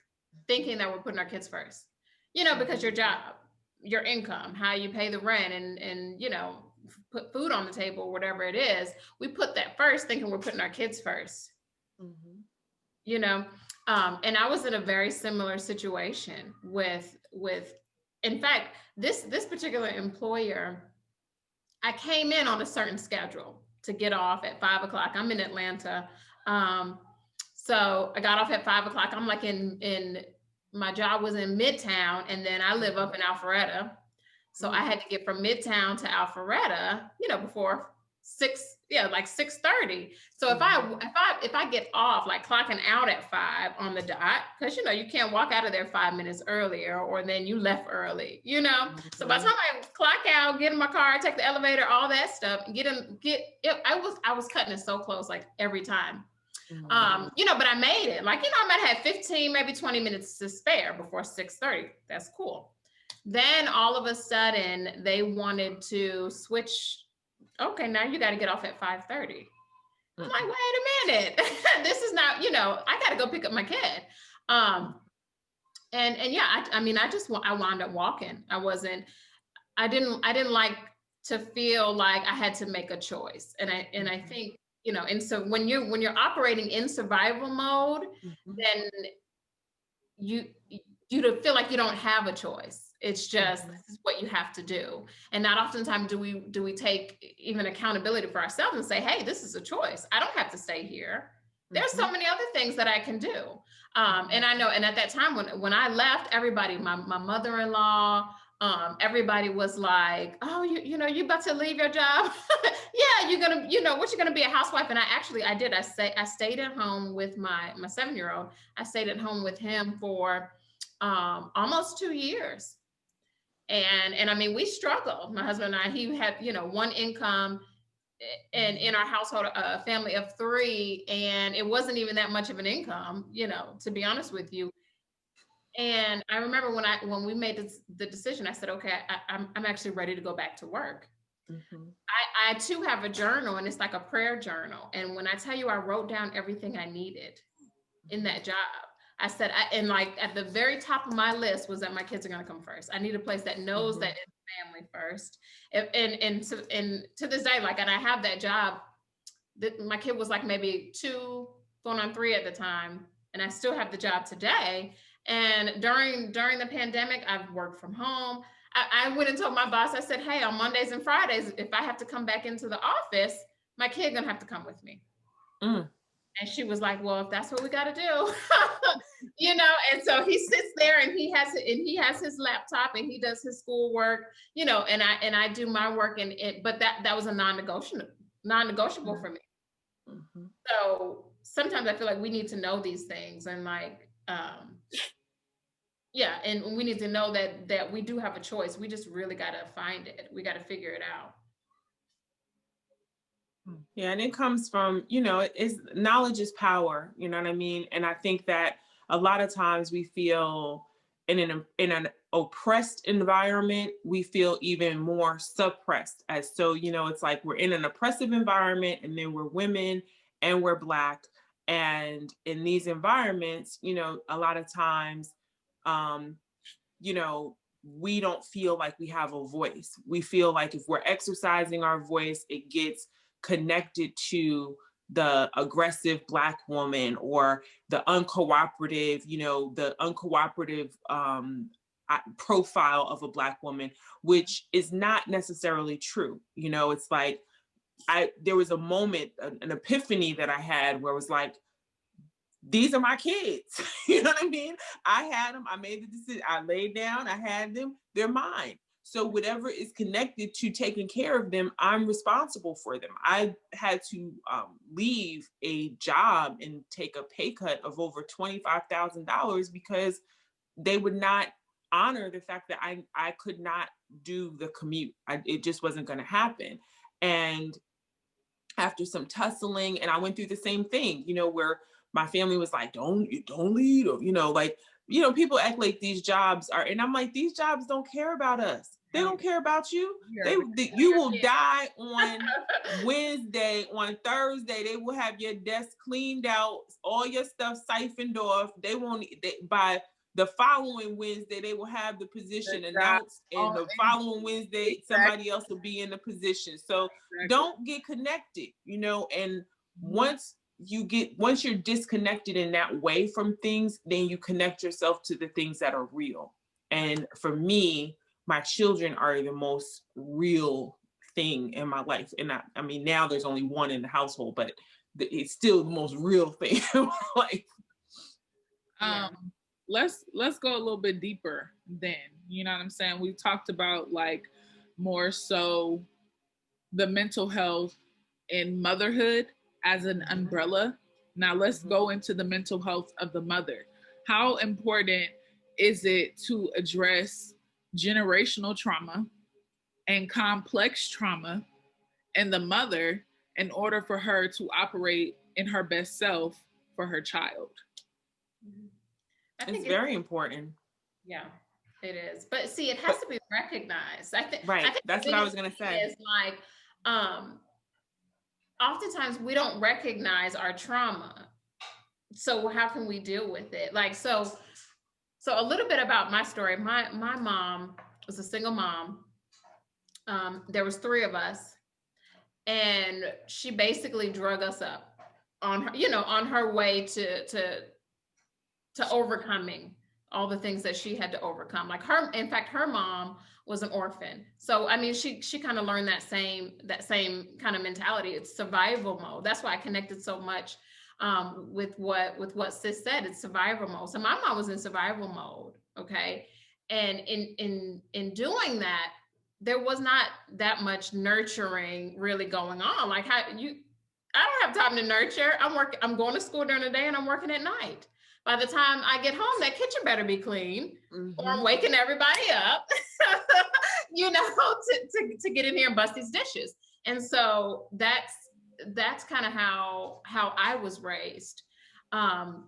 thinking that we're putting our kids first, because your job, your income, how you pay the rent, and put food on the table, whatever it is, we put that first, thinking we're putting our kids first. And I was in a very similar situation with in fact, this particular employer, I came in on a certain schedule to get off at 5 o'clock. I'm in Atlanta. So I got off at 5 o'clock. I'm like in my job was in Midtown, and then I live up in Alpharetta. So I had to get from Midtown to Alpharetta, before 6:30. So if I get off, like clocking out at 5 on the dot, because you can't walk out of there 5 minutes earlier, or then you left early, So by the time I clock out, get in my car, take the elevator, all that stuff, I was cutting it so close, like every time. But I made it. Like, I might have 15, maybe 20 minutes to spare before 6:30. That's cool. Then all of a sudden they wanted to switch. Okay, now you got to get off at 5:30. I'm like, wait a minute. This is not, I got to go pick up my kid. I wound up walking. I didn't like to feel like I had to make a choice. And I think, and so when you're operating in survival mode, then you feel like you don't have a choice. It's just, this is what you have to do. And not oftentimes do we take even accountability for ourselves and say, hey, this is a choice. I don't have to stay here. There's so many other things that I can do. And I know, and at that time when I left, everybody, my mother-in-law, everybody was like, oh, you about to leave your job? Yeah, you're gonna, what, you're gonna be a housewife? And I did. I stayed at home with my 7-year-old. I stayed at home with him for almost 2 years. And I mean, we struggled. My husband and I, he had, one income, and in our household, a family of 3, and it wasn't even that much of an income, to be honest with you. And I remember when we made the decision, I said, okay, I'm actually ready to go back to work. I too have a journal, and it's like a prayer journal. And when I tell you, I wrote down everything I needed in that job. I said, and like at the very top of my list was that my kids are going to come first. I need a place that knows that it's family first. And to this day, like, and I have that job. My kid was like maybe 2 going on 3 at the time, and I still have the job today. And during the pandemic, I've worked from home. I went and told my boss, I said, hey, on Mondays and Fridays, if I have to come back into the office, my kid gonna have to come with me. And she was like, well, if that's what we got to do, and so he sits there and he has his laptop and he does his schoolwork, and I do my work, but that was a non-negotiable for me. So sometimes I feel like we need to know these things, and like, and we need to know that we do have a choice. We just really got to find it. We got to figure it out. Yeah, and it comes from, it's knowledge is power, you know what I mean? And I think that a lot of times we feel in an oppressed environment, we feel even more suppressed. As so, it's like we're in an oppressive environment and then we're women and we're Black. And in these environments, a lot of times, um, we don't feel like we have a voice. We feel like if we're exercising our voice, it gets connected to the aggressive Black woman or the uncooperative, the uncooperative profile of a Black woman, which is not necessarily true. It's like there was a moment, an epiphany that I had where it was like, these are my kids. You know what I mean? I had them. I made the decision. I laid down. I had them. They're mine. So whatever is connected to taking care of them, I'm responsible for them. I had to leave a job and take a pay cut of over $25,000 because they would not honor the fact that I could not do the commute. It just wasn't going to happen. And after some tussling, and I went through the same thing, where my family was like, don't lead, or, people act like these jobs are, and I'm like, these jobs don't care about us. They don't care about you. You will die on Wednesday. On Thursday, they will have your desk cleaned out, all your stuff siphoned off. By the following Wednesday, they will have the position announced, and the following Wednesday, somebody else will be in the position. So don't get connected, and once you're disconnected in that way from things, then you connect yourself to the things that are real. And for me, my children are the most real thing in my life. And I mean, now there's only one in the household, but it's still the most real thing in my life. Let's go a little bit deeper then. You know what I'm saying? We talked about like more so the mental health and motherhood as an umbrella. Now let's go into the mental health of the mother. How important is it to address generational trauma and complex trauma in the mother in order for her to operate in her best self for her child? It's very important. Yeah, it is. But see, it has to be recognized. I think that's what I was going to say. Is like, oftentimes we don't recognize our trauma. So how can we deal with it? Like, so a little bit about my story. My mom was a single mom. There was 3 of us, and she basically drug us up on her way to overcoming all the things that she had to overcome. Like in fact, her mom was an orphan. So, I mean, she kind of learned that same kind of mentality. It's survival mode. That's why I connected so much with what Sis said. It's survival mode. So my mom was in survival mode. Okay. And in doing that, there was not that much nurturing really going on. Like I don't have time to nurture. I'm going to school during the day and I'm working at night. By the time I get home, that kitchen better be clean, or I'm waking everybody up, to get in here and bust these dishes. And so that's kind of how I was raised. And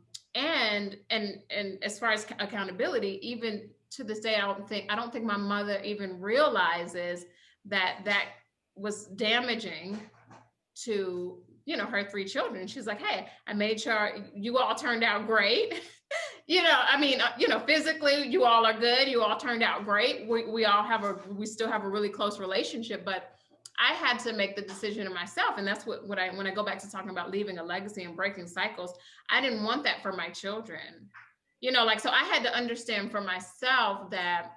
as far as accountability, even to this day, I don't think my mother even realizes that was damaging to her 3 children. She's like, hey, I made sure you all turned out great. Physically, you all are good. You all turned out great. We still have a really close relationship, but I had to make the decision of myself. And that's when I go back to talking about leaving a legacy and breaking cycles, I didn't want that for my children. So I had to understand for myself that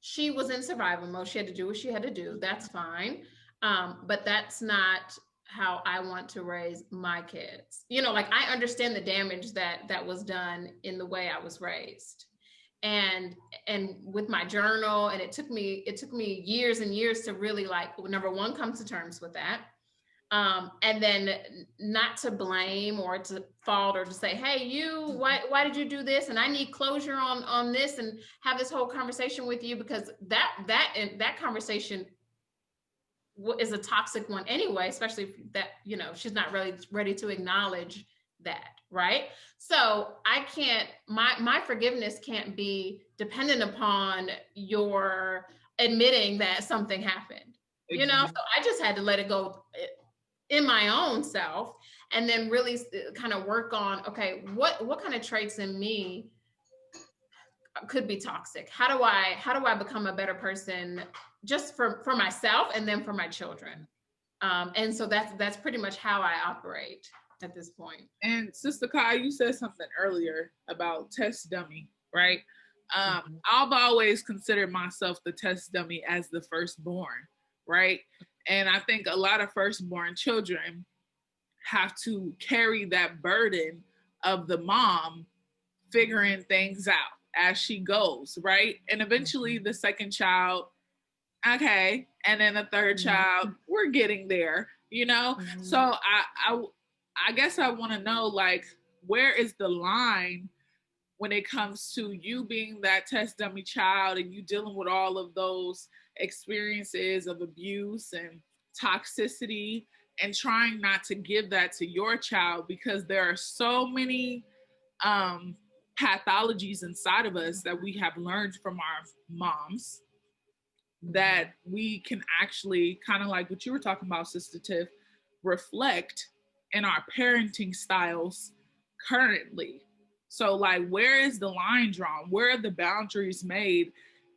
she was in survival mode. She had to do what she had to do. That's fine. But that's not how I want to raise my kids. I understand the damage that was done in the way I was raised. And with my journal, and it took me years and years to really, like, number one, come to terms with that. And then not to blame or to fault or to say, hey, why did you do this? And I need closure on this, and have this whole conversation with you, because that conversation is a toxic one anyway, especially if that, you know, she's not really ready to acknowledge that, right? So I can't, my forgiveness can't be dependent upon your admitting that something happened, you know? So I just had to let it go in my own self, and then really kind of work on, okay, what kind of traits in me could be toxic? How do I become a better person just for myself and then for my children? And so that's pretty much how I operate at this point. And Sistaa Kai, you said something earlier about test dummy, right? I've always considered myself the test dummy as the firstborn, right? And I think a lot of firstborn children have to carry that burden of the mom figuring things out as she goes, right? And eventually the second child, okay, and then the third child, we're getting there, you know? So I guess I want to know, like, where is the line when it comes to you being that test dummy child and you dealing with all of those experiences of abuse and toxicity, and trying not to give that to your child, because there are so many pathologies inside of us that we have learned from our moms that we can actually, kind of like what you were talking about, Sister Tiff, reflect in our parenting styles currently. So like, where is the line drawn? Where are the boundaries made?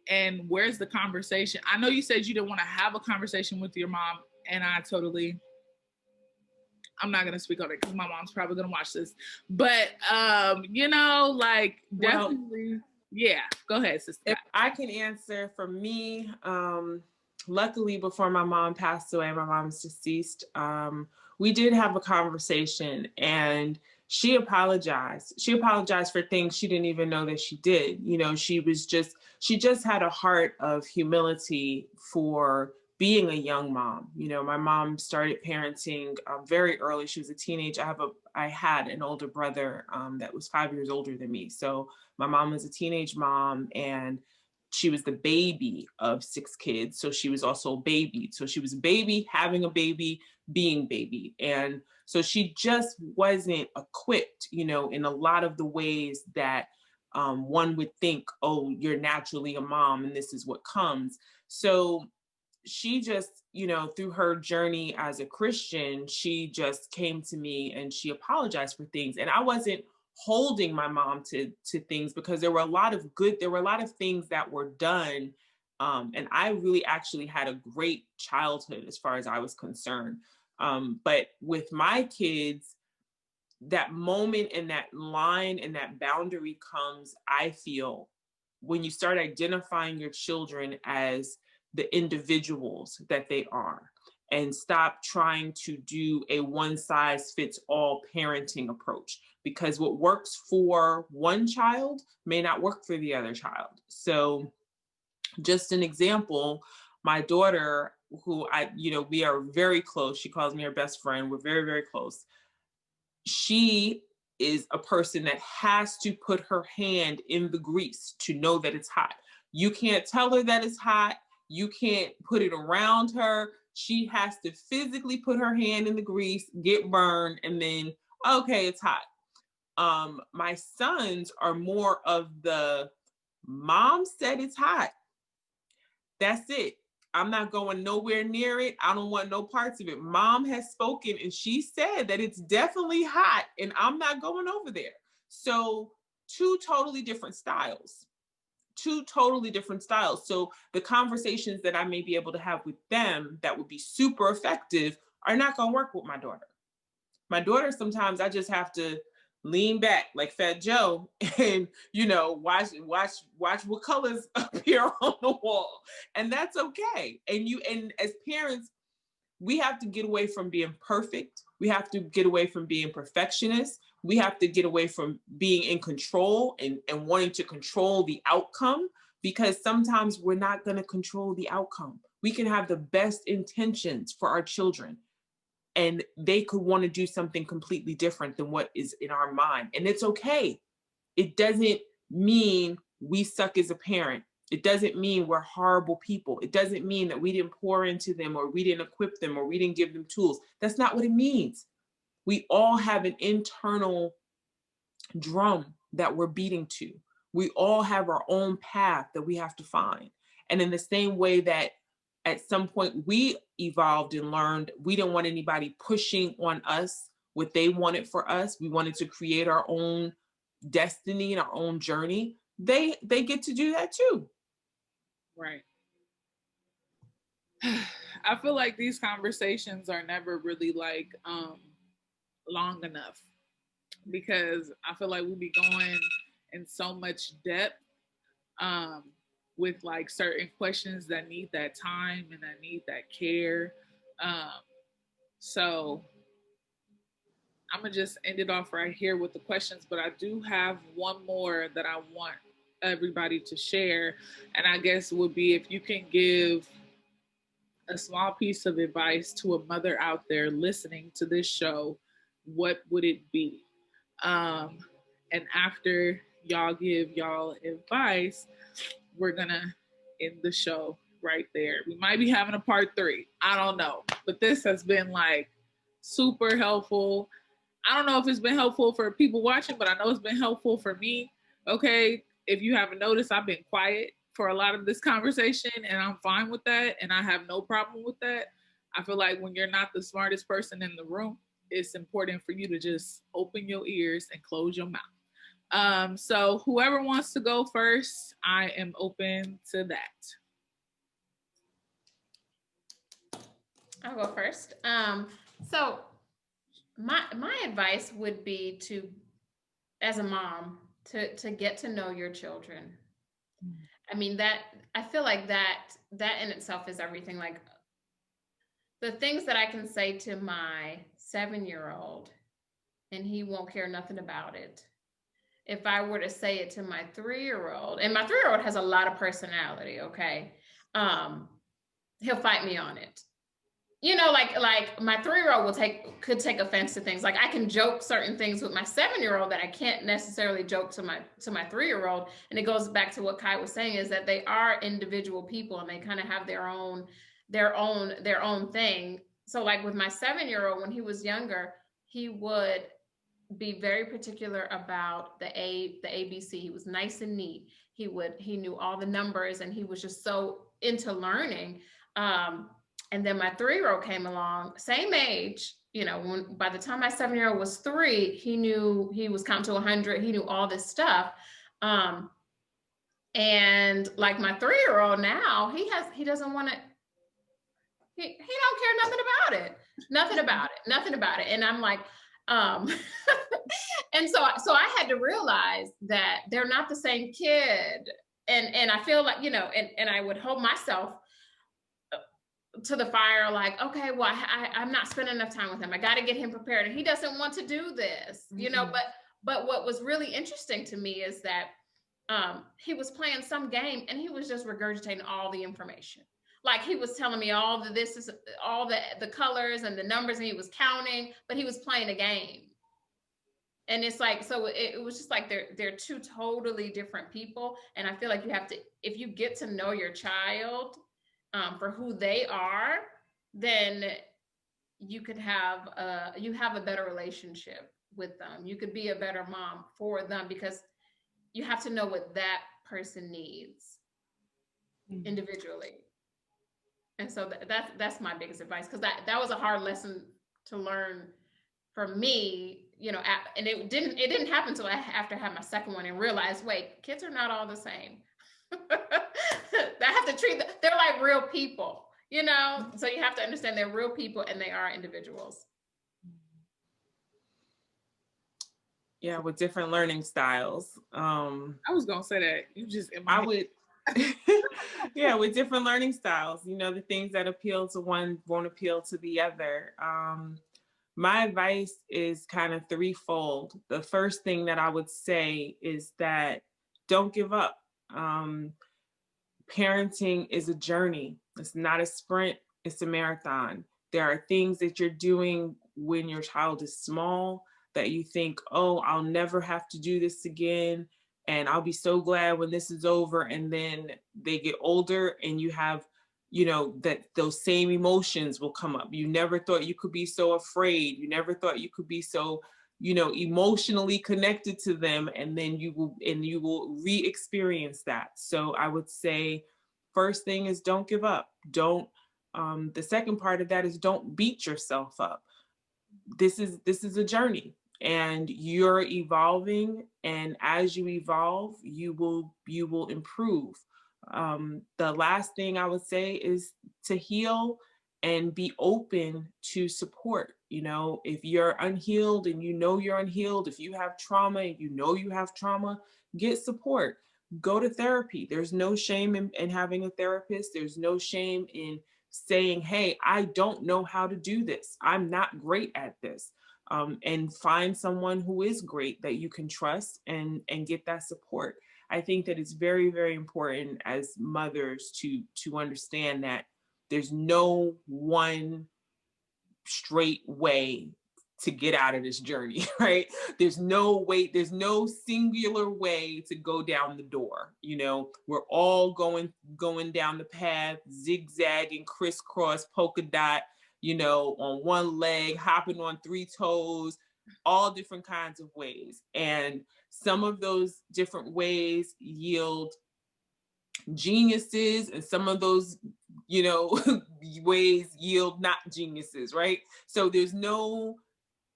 And where's the conversation? I know you said you didn't want to have a conversation with your mom, and I'm not going to speak on it because my mom's probably going to watch this, but you know, like, definitely, yeah, go ahead, Sister. If I can answer for me, luckily before my mom passed away, my mom's deceased, we did have a conversation, and she apologized. She apologized for things she didn't even know that she did. You know, she just had a heart of humility for being a young mom. You know, my mom started parenting very early. She was a teenager. I had an older brother that was 5 years older than me. So my mom was a teenage mom, and she was the baby of 6 kids. So she was also babied. So she was a baby, having a baby, being baby. And so she just wasn't equipped, you know, in a lot of the ways that one would think, oh, you're naturally a mom and this is what comes. So she just, you know, through her journey as a Christian, she just came to me and she apologized for things. And I wasn't holding my mom to things, because there were a lot of things that were done. And I really actually had a great childhood as far as I was concerned. But with my kids, that moment and that line and that boundary comes, I feel, when you start identifying your children as the individuals that they are, and stop trying to do a one-size-fits-all parenting approach, because what works for one child may not work for the other child. So just an example, my daughter, who we are very close. She calls me her best friend. We're very, very close. She is a person that has to put her hand in the grease to know that it's hot. You can't tell her that it's hot. You can't put it around her. She has to physically put her hand in the grease, get burned, and then, okay, it's hot. My sons are more of the, mom said it's hot. That's it. I'm not going nowhere near it. I don't want no parts of it. Mom has spoken and she said that it's definitely hot, and I'm not going over there. So two totally different styles. So the conversations that I may be able to have with them that would be super effective are not going to work with my daughter. My daughter, sometimes I just have to lean back like Fat Joe and, you know, watch what colors appear on the wall. And that's okay. And as parents, we have to get away from being perfect. We have to get away from being perfectionists. We have to get away from being in control and wanting to control the outcome, because sometimes we're not going to control the outcome. We can have the best intentions for our children, and they could want to do something completely different than what is in our mind. And it's okay. It doesn't mean we suck as a parent. It doesn't mean we're horrible people. It doesn't mean that we didn't pour into them or we didn't equip them or we didn't give them tools. That's not what it means. We all have an internal drum that we're beating to. We all have our own path that we have to find. And in the same way that at some point we evolved and learned, we didn't want anybody pushing on us what they wanted for us. We wanted to create our own destiny and our own journey. They get to do that too. Right. I feel like these conversations are never really like long enough, because I feel like we be going in so much depth with like certain questions that need that time and that need that care. So I'm gonna just end it off right here with the questions, but I do have one more that I want everybody to share, and I guess would be if you can give a small piece of advice to a mother out there listening to this show, what would it be? And after y'all give y'all advice, we're gonna end the show right there. We might be having a part 3. I don't know, but this has been like super helpful. I don't know if it's been helpful for people watching, but I know it's been helpful for me. Okay. If you haven't noticed, I've been quiet for a lot of this conversation, and I'm fine with that. And I have no problem with that. I feel like when you're not the smartest person in the room, it's important for you to just open your ears and close your mouth. So whoever wants to go first, I am open to that. I'll go first. So my advice would be to, as a mom, to get to know your children. I mean, that I feel like that in itself is everything. Like the things that I can say to my 7-year-old and he won't care nothing about it. If I were to say it to my 3-year-old, and my 3-year-old has a lot of personality, okay? He'll fight me on it. You know, like my 3-year-old could take offense to things. Like I can joke certain things with my 7-year-old that I can't necessarily joke to my 3-year-old. And it goes back to what Kai was saying, is that they are individual people and they kind of have their own thing. So like with my 7-year-old, when he was younger, he would be very particular about the ABC. He was nice and neat. He knew all the numbers, and he was just so into learning. And then my 3-year-old came along, same age, you know, by the time my 7-year-old was 3, he was counting to 100. He knew all this stuff. And like my 3-year-old now, he doesn't want to, he don't care nothing about it. And I'm like, and so I had to realize that they're not the same kid. And I feel like, you know, and I would hold myself to the fire, like, okay, well, I'm not spending enough time with him. I got to get him prepared. And he doesn't want to do this, you know, but what was really interesting to me is that he was playing some game and he was just regurgitating all the information. Like he was telling me all the colors and the numbers, and he was counting, but he was playing a game. And it's like, so it was just like they're two totally different people. And I feel like you have to, if you get to know your child for who they are, then you could have a better relationship with them. You could be a better mom for them, because you have to know what that person needs individually. And so that's my biggest advice, because that was a hard lesson to learn for me, you know, and it didn't happen until after I had my second one and realized, wait, kids are not all the same. I have to treat them, they're like real people, you know? So you have to understand they're real people and they are individuals. Yeah, with different learning styles. I was gonna say that. You just yeah, with different learning styles, you know, the things that appeal to one won't appeal to the other. My advice is kind of threefold. The first thing that I would say is that don't give up. Parenting is a journey. It's not a sprint, it's a marathon. There are things that you're doing when your child is small that you think, oh, I'll never have to do this again. and I'll be so glad when this is over. And then they get older and you have, you know, that those same emotions will come up. You never thought you could be so afraid. You never thought you could be so, you know, emotionally connected to them. And then you will re-experience that. So I would say, first thing is don't give up. Don't, the second part of that is don't beat yourself up. This is a journey, and you're evolving, and as you evolve, you will improve. The last thing I would say is to heal and be open to support. You know, if you're unhealed and you know you're unhealed, if you have trauma and you know you have trauma, get support. Go to therapy. There's no shame in having a therapist. There's no shame in saying, hey, I don't know how to do this. I'm not great at this. And find someone who is great that you can trust and get that support. I think that it's very, very important as mothers to understand that there's no one straight way to get out of this journey, right? There's no singular way to go down the door. You know, we're all going down the path, zigzagging, crisscross, polka dot, you know, on one leg, hopping on 3 toes, all different kinds of ways. And some of those different ways yield geniuses, and some of those, you know, ways yield not geniuses, right? So there's no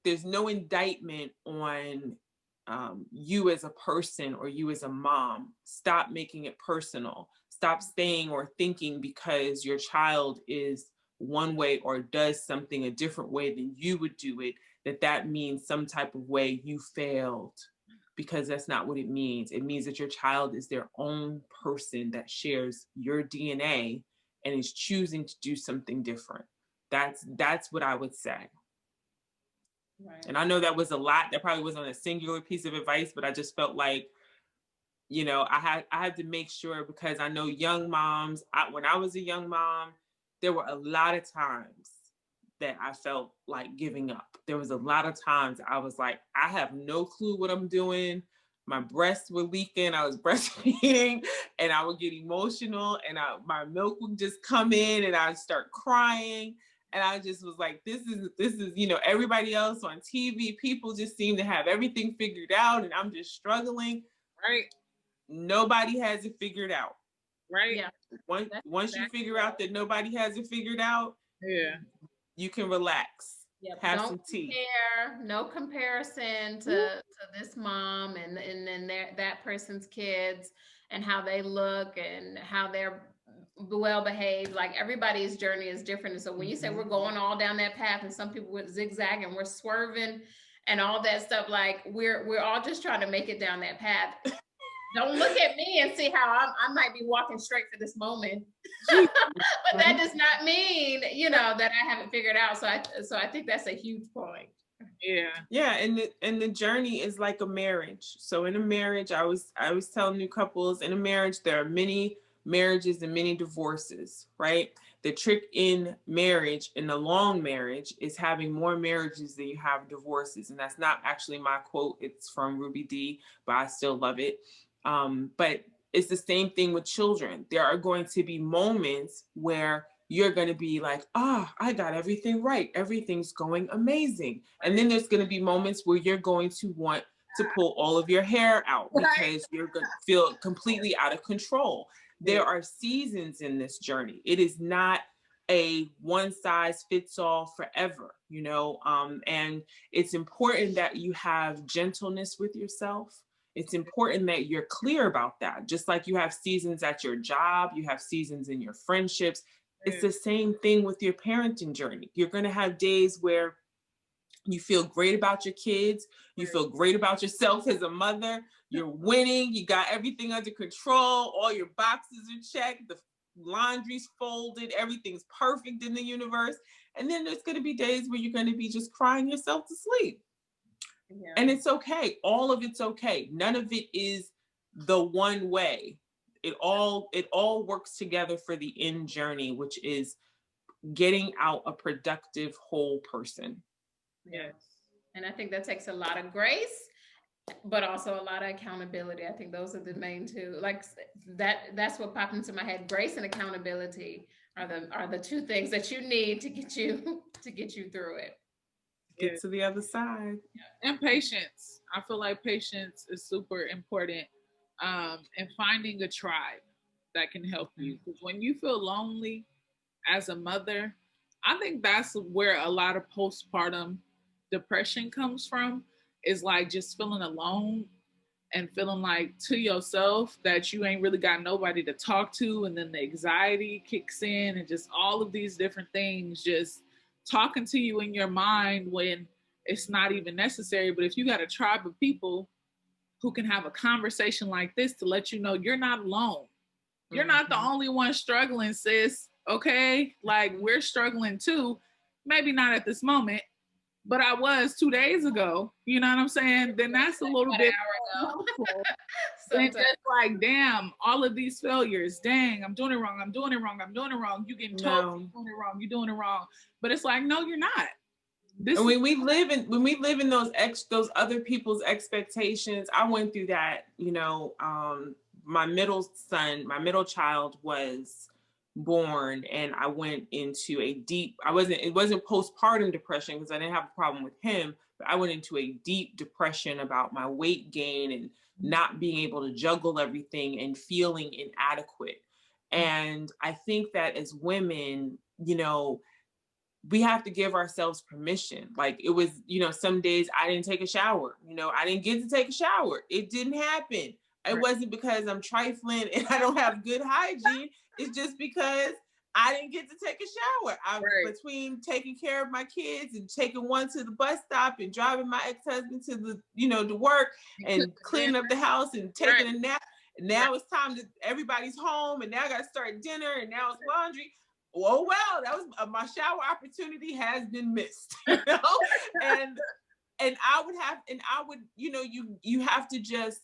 indictment on you as a person or you as a mom. Stop making it personal. Stop saying or thinking because your child is one way or does something a different way than you would do it, that means some type of way you failed, because that's not what it means. It means that your child is their own person that shares your DNA and is choosing to do something different. That's what I would say. Right. And I know that was a lot. That probably wasn't a singular piece of advice, but I just felt like, you know, I had to make sure, because I know young moms, when I was a young mom, there were a lot of times that I felt like giving up. There was a lot of times I was like, I have no clue what I'm doing. My breasts were leaking. I was breastfeeding, and I would get emotional, and my milk would just come in, and I'd start crying. And I just was like, this is, you know, everybody else on TV, people just seem to have everything figured out, and I'm just struggling. Right. Nobody has it figured out. Right. Yeah. Once you figure out that nobody has it figured out, yeah, you can relax. Yep. Have Don't some tea. no comparison to this mom and then that person's kids and how they look and how they're well behaved. Like, everybody's journey is different. And so when you say we're going all down that path, and some people would zigzag and we're swerving and all that stuff, like we're all just trying to make it down that path. Don't look at me and see how I might be walking straight for this moment, but that does not mean, you know, that I haven't figured out. So I think that's a huge point. Yeah. And the journey is like a marriage. So in a marriage, I was telling new couples, in a marriage, there are many marriages and many divorces, right? The trick in marriage, in the long marriage, is having more marriages than you have divorces. And that's not actually my quote. It's from Ruby Dee, but I still love it. But it's the same thing with children. There are going to be moments where you're going to be like, I got everything right. Everything's going amazing. And then there's going to be moments where you're going to want to pull all of your hair out because you're going to feel completely out of control. There are seasons in this journey. It is not a one size fits all forever, you know, and it's important that you have gentleness with yourself. It's important that you're clear about that. Just like you have seasons at your job, you have seasons in your friendships. It's the same thing with your parenting journey. You're going to have days where you feel great about your kids. You feel great about yourself as a mother. You're winning. You got everything under control. All your boxes are checked. The laundry's folded. Everything's perfect in the universe. And then there's going to be days where you're going to be just crying yourself to sleep. Yeah. And it's okay. All of it's okay. None of it is the one way. It all works together for the end journey, which is getting out a productive whole person. Yes. And I think that takes a lot of grace but also a lot of accountability. I think those are the main two. Like that's what popped into my head. Grace and accountability are the two things that you need to get you through it. Get to the other side. And patience. I feel like patience is super important. And finding a tribe that can help you. Because when you feel lonely as a mother, I think that's where a lot of postpartum depression comes from, is like just feeling alone and feeling like to yourself that you ain't really got nobody to talk to. And then the anxiety kicks in and just all of these different things just talking to you in your mind when it's not even necessary. But if you got a tribe of people who can have a conversation like this to let you know you're not alone, you're not the only one struggling, sis. Okay. Like we're struggling too. Maybe not at this moment, but I was 2 days ago. You know what I'm saying? Then that's a little bit helpful. Then just like, damn, all of these failures. Dang, I'm doing it wrong. I'm doing it wrong. I'm doing it wrong. You getting told you're doing it wrong. You're doing it wrong. But it's like, no, you're not. And when we live in those other people's expectations, I went through that. You know, my middle child was born, and I went into a deep. It wasn't postpartum depression because I didn't have a problem with him, but I went into a deep depression about my weight gain and not being able to juggle everything and feeling inadequate. And I think that as women, you know, we have to give ourselves permission. Like it was, you know, some days I didn't take a shower. You know, I didn't get to take a shower. It didn't happen. It wasn't because I'm trifling and I don't have good hygiene. It's just because I didn't get to take a shower. Between taking care of my kids and taking one to the bus stop and driving my ex-husband to the, you know, to work and cleaning up the house and taking a nap. And now it's time to, everybody's home and now I got to start dinner and now it's laundry. Oh, well, that was my shower opportunity has been missed, you know? and I would, you know, you have to just,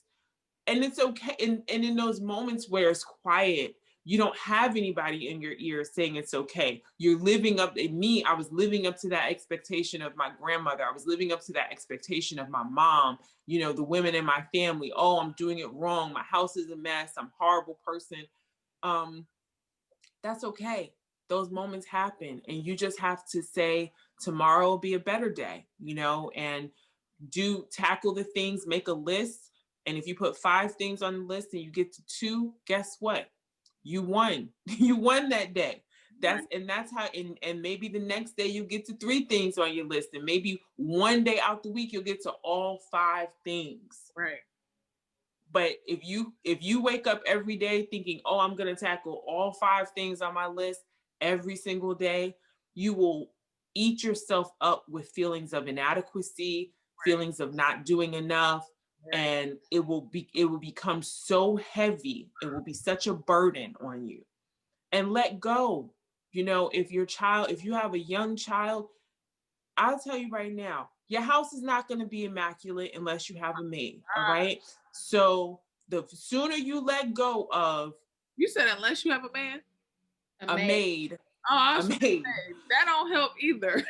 and it's okay. And in those moments where it's quiet, you don't have anybody in your ear saying it's okay. You're living up, I was living up to that expectation of my grandmother. I was living up to that expectation of my mom, you know, the women in my family. Oh, I'm doing it wrong. My house is a mess. I'm a horrible person. That's okay. Those moments happen, and you just have to say tomorrow will be a better day, you know, and tackle the things, make a list. And if you put 5 things on the list and you get to 2, guess what? You won. You won that day. That's how, and maybe the next day you'll get to 3 things on your list, and maybe one day out the week you'll get to all 5 things. Right. But if you wake up every day thinking, oh, I'm going to tackle all 5 things on my list every single day, you will eat yourself up with feelings of inadequacy, feelings of not doing enough. And it will become so heavy. It will be such a burden on you. And let go. You know, if you have a young child, I'll tell you right now, your house is not going to be immaculate unless you have a maid. All right. So the sooner you let go of. You said unless you have a man? A maid. Oh, a maid. That don't help either.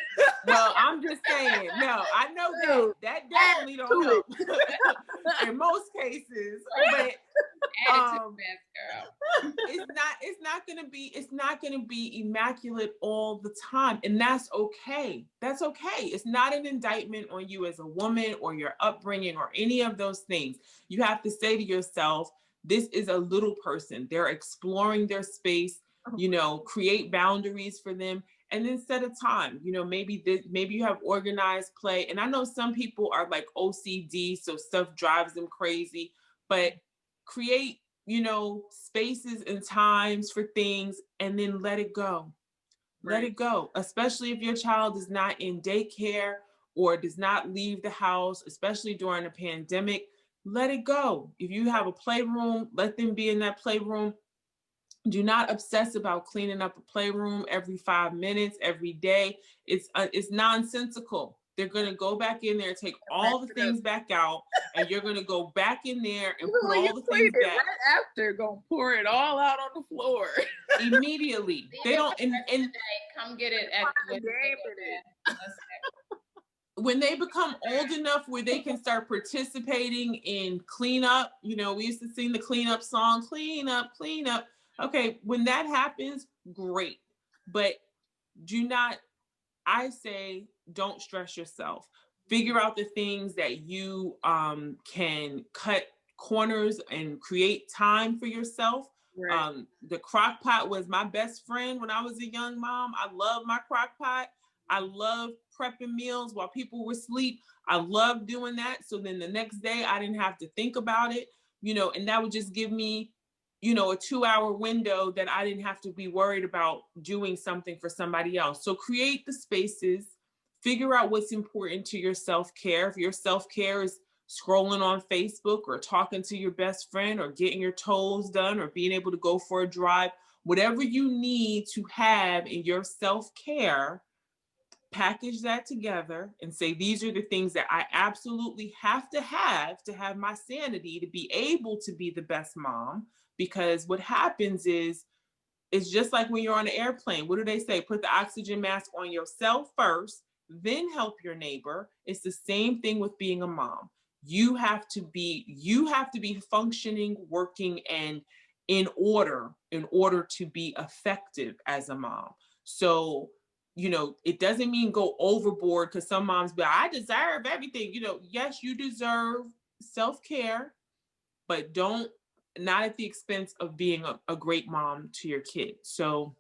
Well, I'm just saying. No, I know that definitely don't help in most cases. But it's not gonna be immaculate all the time, and that's okay. That's okay. It's not an indictment on you as a woman or your upbringing or any of those things. You have to say to yourself, this is a little person. They're exploring their space. You know, create boundaries for them, and then set a time. You know, maybe you have organized play. And I know some people are like OCD, so stuff drives them crazy, but create, you know, spaces and times for things, and then let it go. Let it go, especially if your child is not in daycare or does not leave the house, especially during a pandemic. Let it go. If you have a playroom, let them be in that playroom. Do not obsess about cleaning up a playroom every 5 minutes, every day. It's nonsensical. They're going to go back in there, take all the things back out, and you're going to go back in there and put all the things back. Right after, going to pour it all out on the floor. Immediately. They don't, and come get it at the game. when they become old enough where they can start participating in cleanup, you know, we used to sing the cleanup song, clean up, clean up. Okay, when that happens, great. But do not, I say, don't stress yourself. Figure out the things that you can cut corners and create time for yourself. Right. The crock pot was my best friend when I was a young mom. I love my crock pot. I love prepping meals while people were asleep. I love doing that. So then the next day I didn't have to think about it, you know, and that would just give me, you know, a 2-hour window that I didn't have to be worried about doing something for somebody else. So create the spaces, figure out what's important to your self-care. If your self-care is scrolling on Facebook or talking to your best friend or getting your toes done or being able to go for a drive, whatever you need to have in your self-care, package that together and say, these are the things that I absolutely have to have my sanity to be able to be the best mom. Because what happens is, it's just like when you're on an airplane. What do they say? Put the oxygen mask on yourself first, then help your neighbor. It's the same thing with being a mom. You have to be functioning, working, and in order to be effective as a mom. So, you know, it doesn't mean go overboard, because some moms be like, I deserve everything. You know, yes, you deserve self-care, but not at the expense of being a great mom to your kids. So,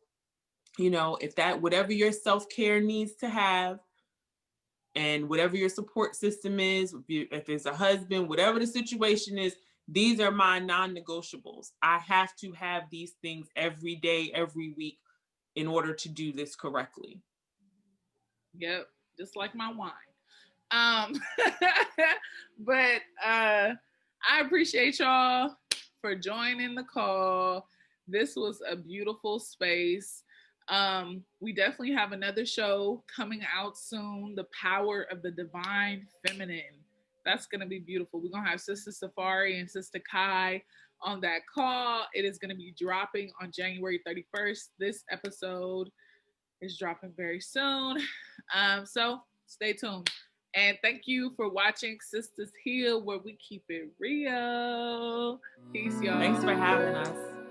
you know, if that, whatever your self-care needs to have, and whatever your support system is, if it's a husband, whatever the situation is, these are my non-negotiables. I have to have these things every day, every week, in order to do this correctly. Yep, just like my wine. But I appreciate y'all for joining the call. This was a beautiful space. We definitely have another show coming out soon, The Power of the Divine Feminine. That's going to be beautiful. We're going to have Sistaa Safari and Sistaa Kai on that call. It is going to be dropping on January 31st. This episode is dropping very soon. So stay tuned. And thank you for watching Sistaaz Heal, where we keep it real. Peace, y'all. Thanks for having us.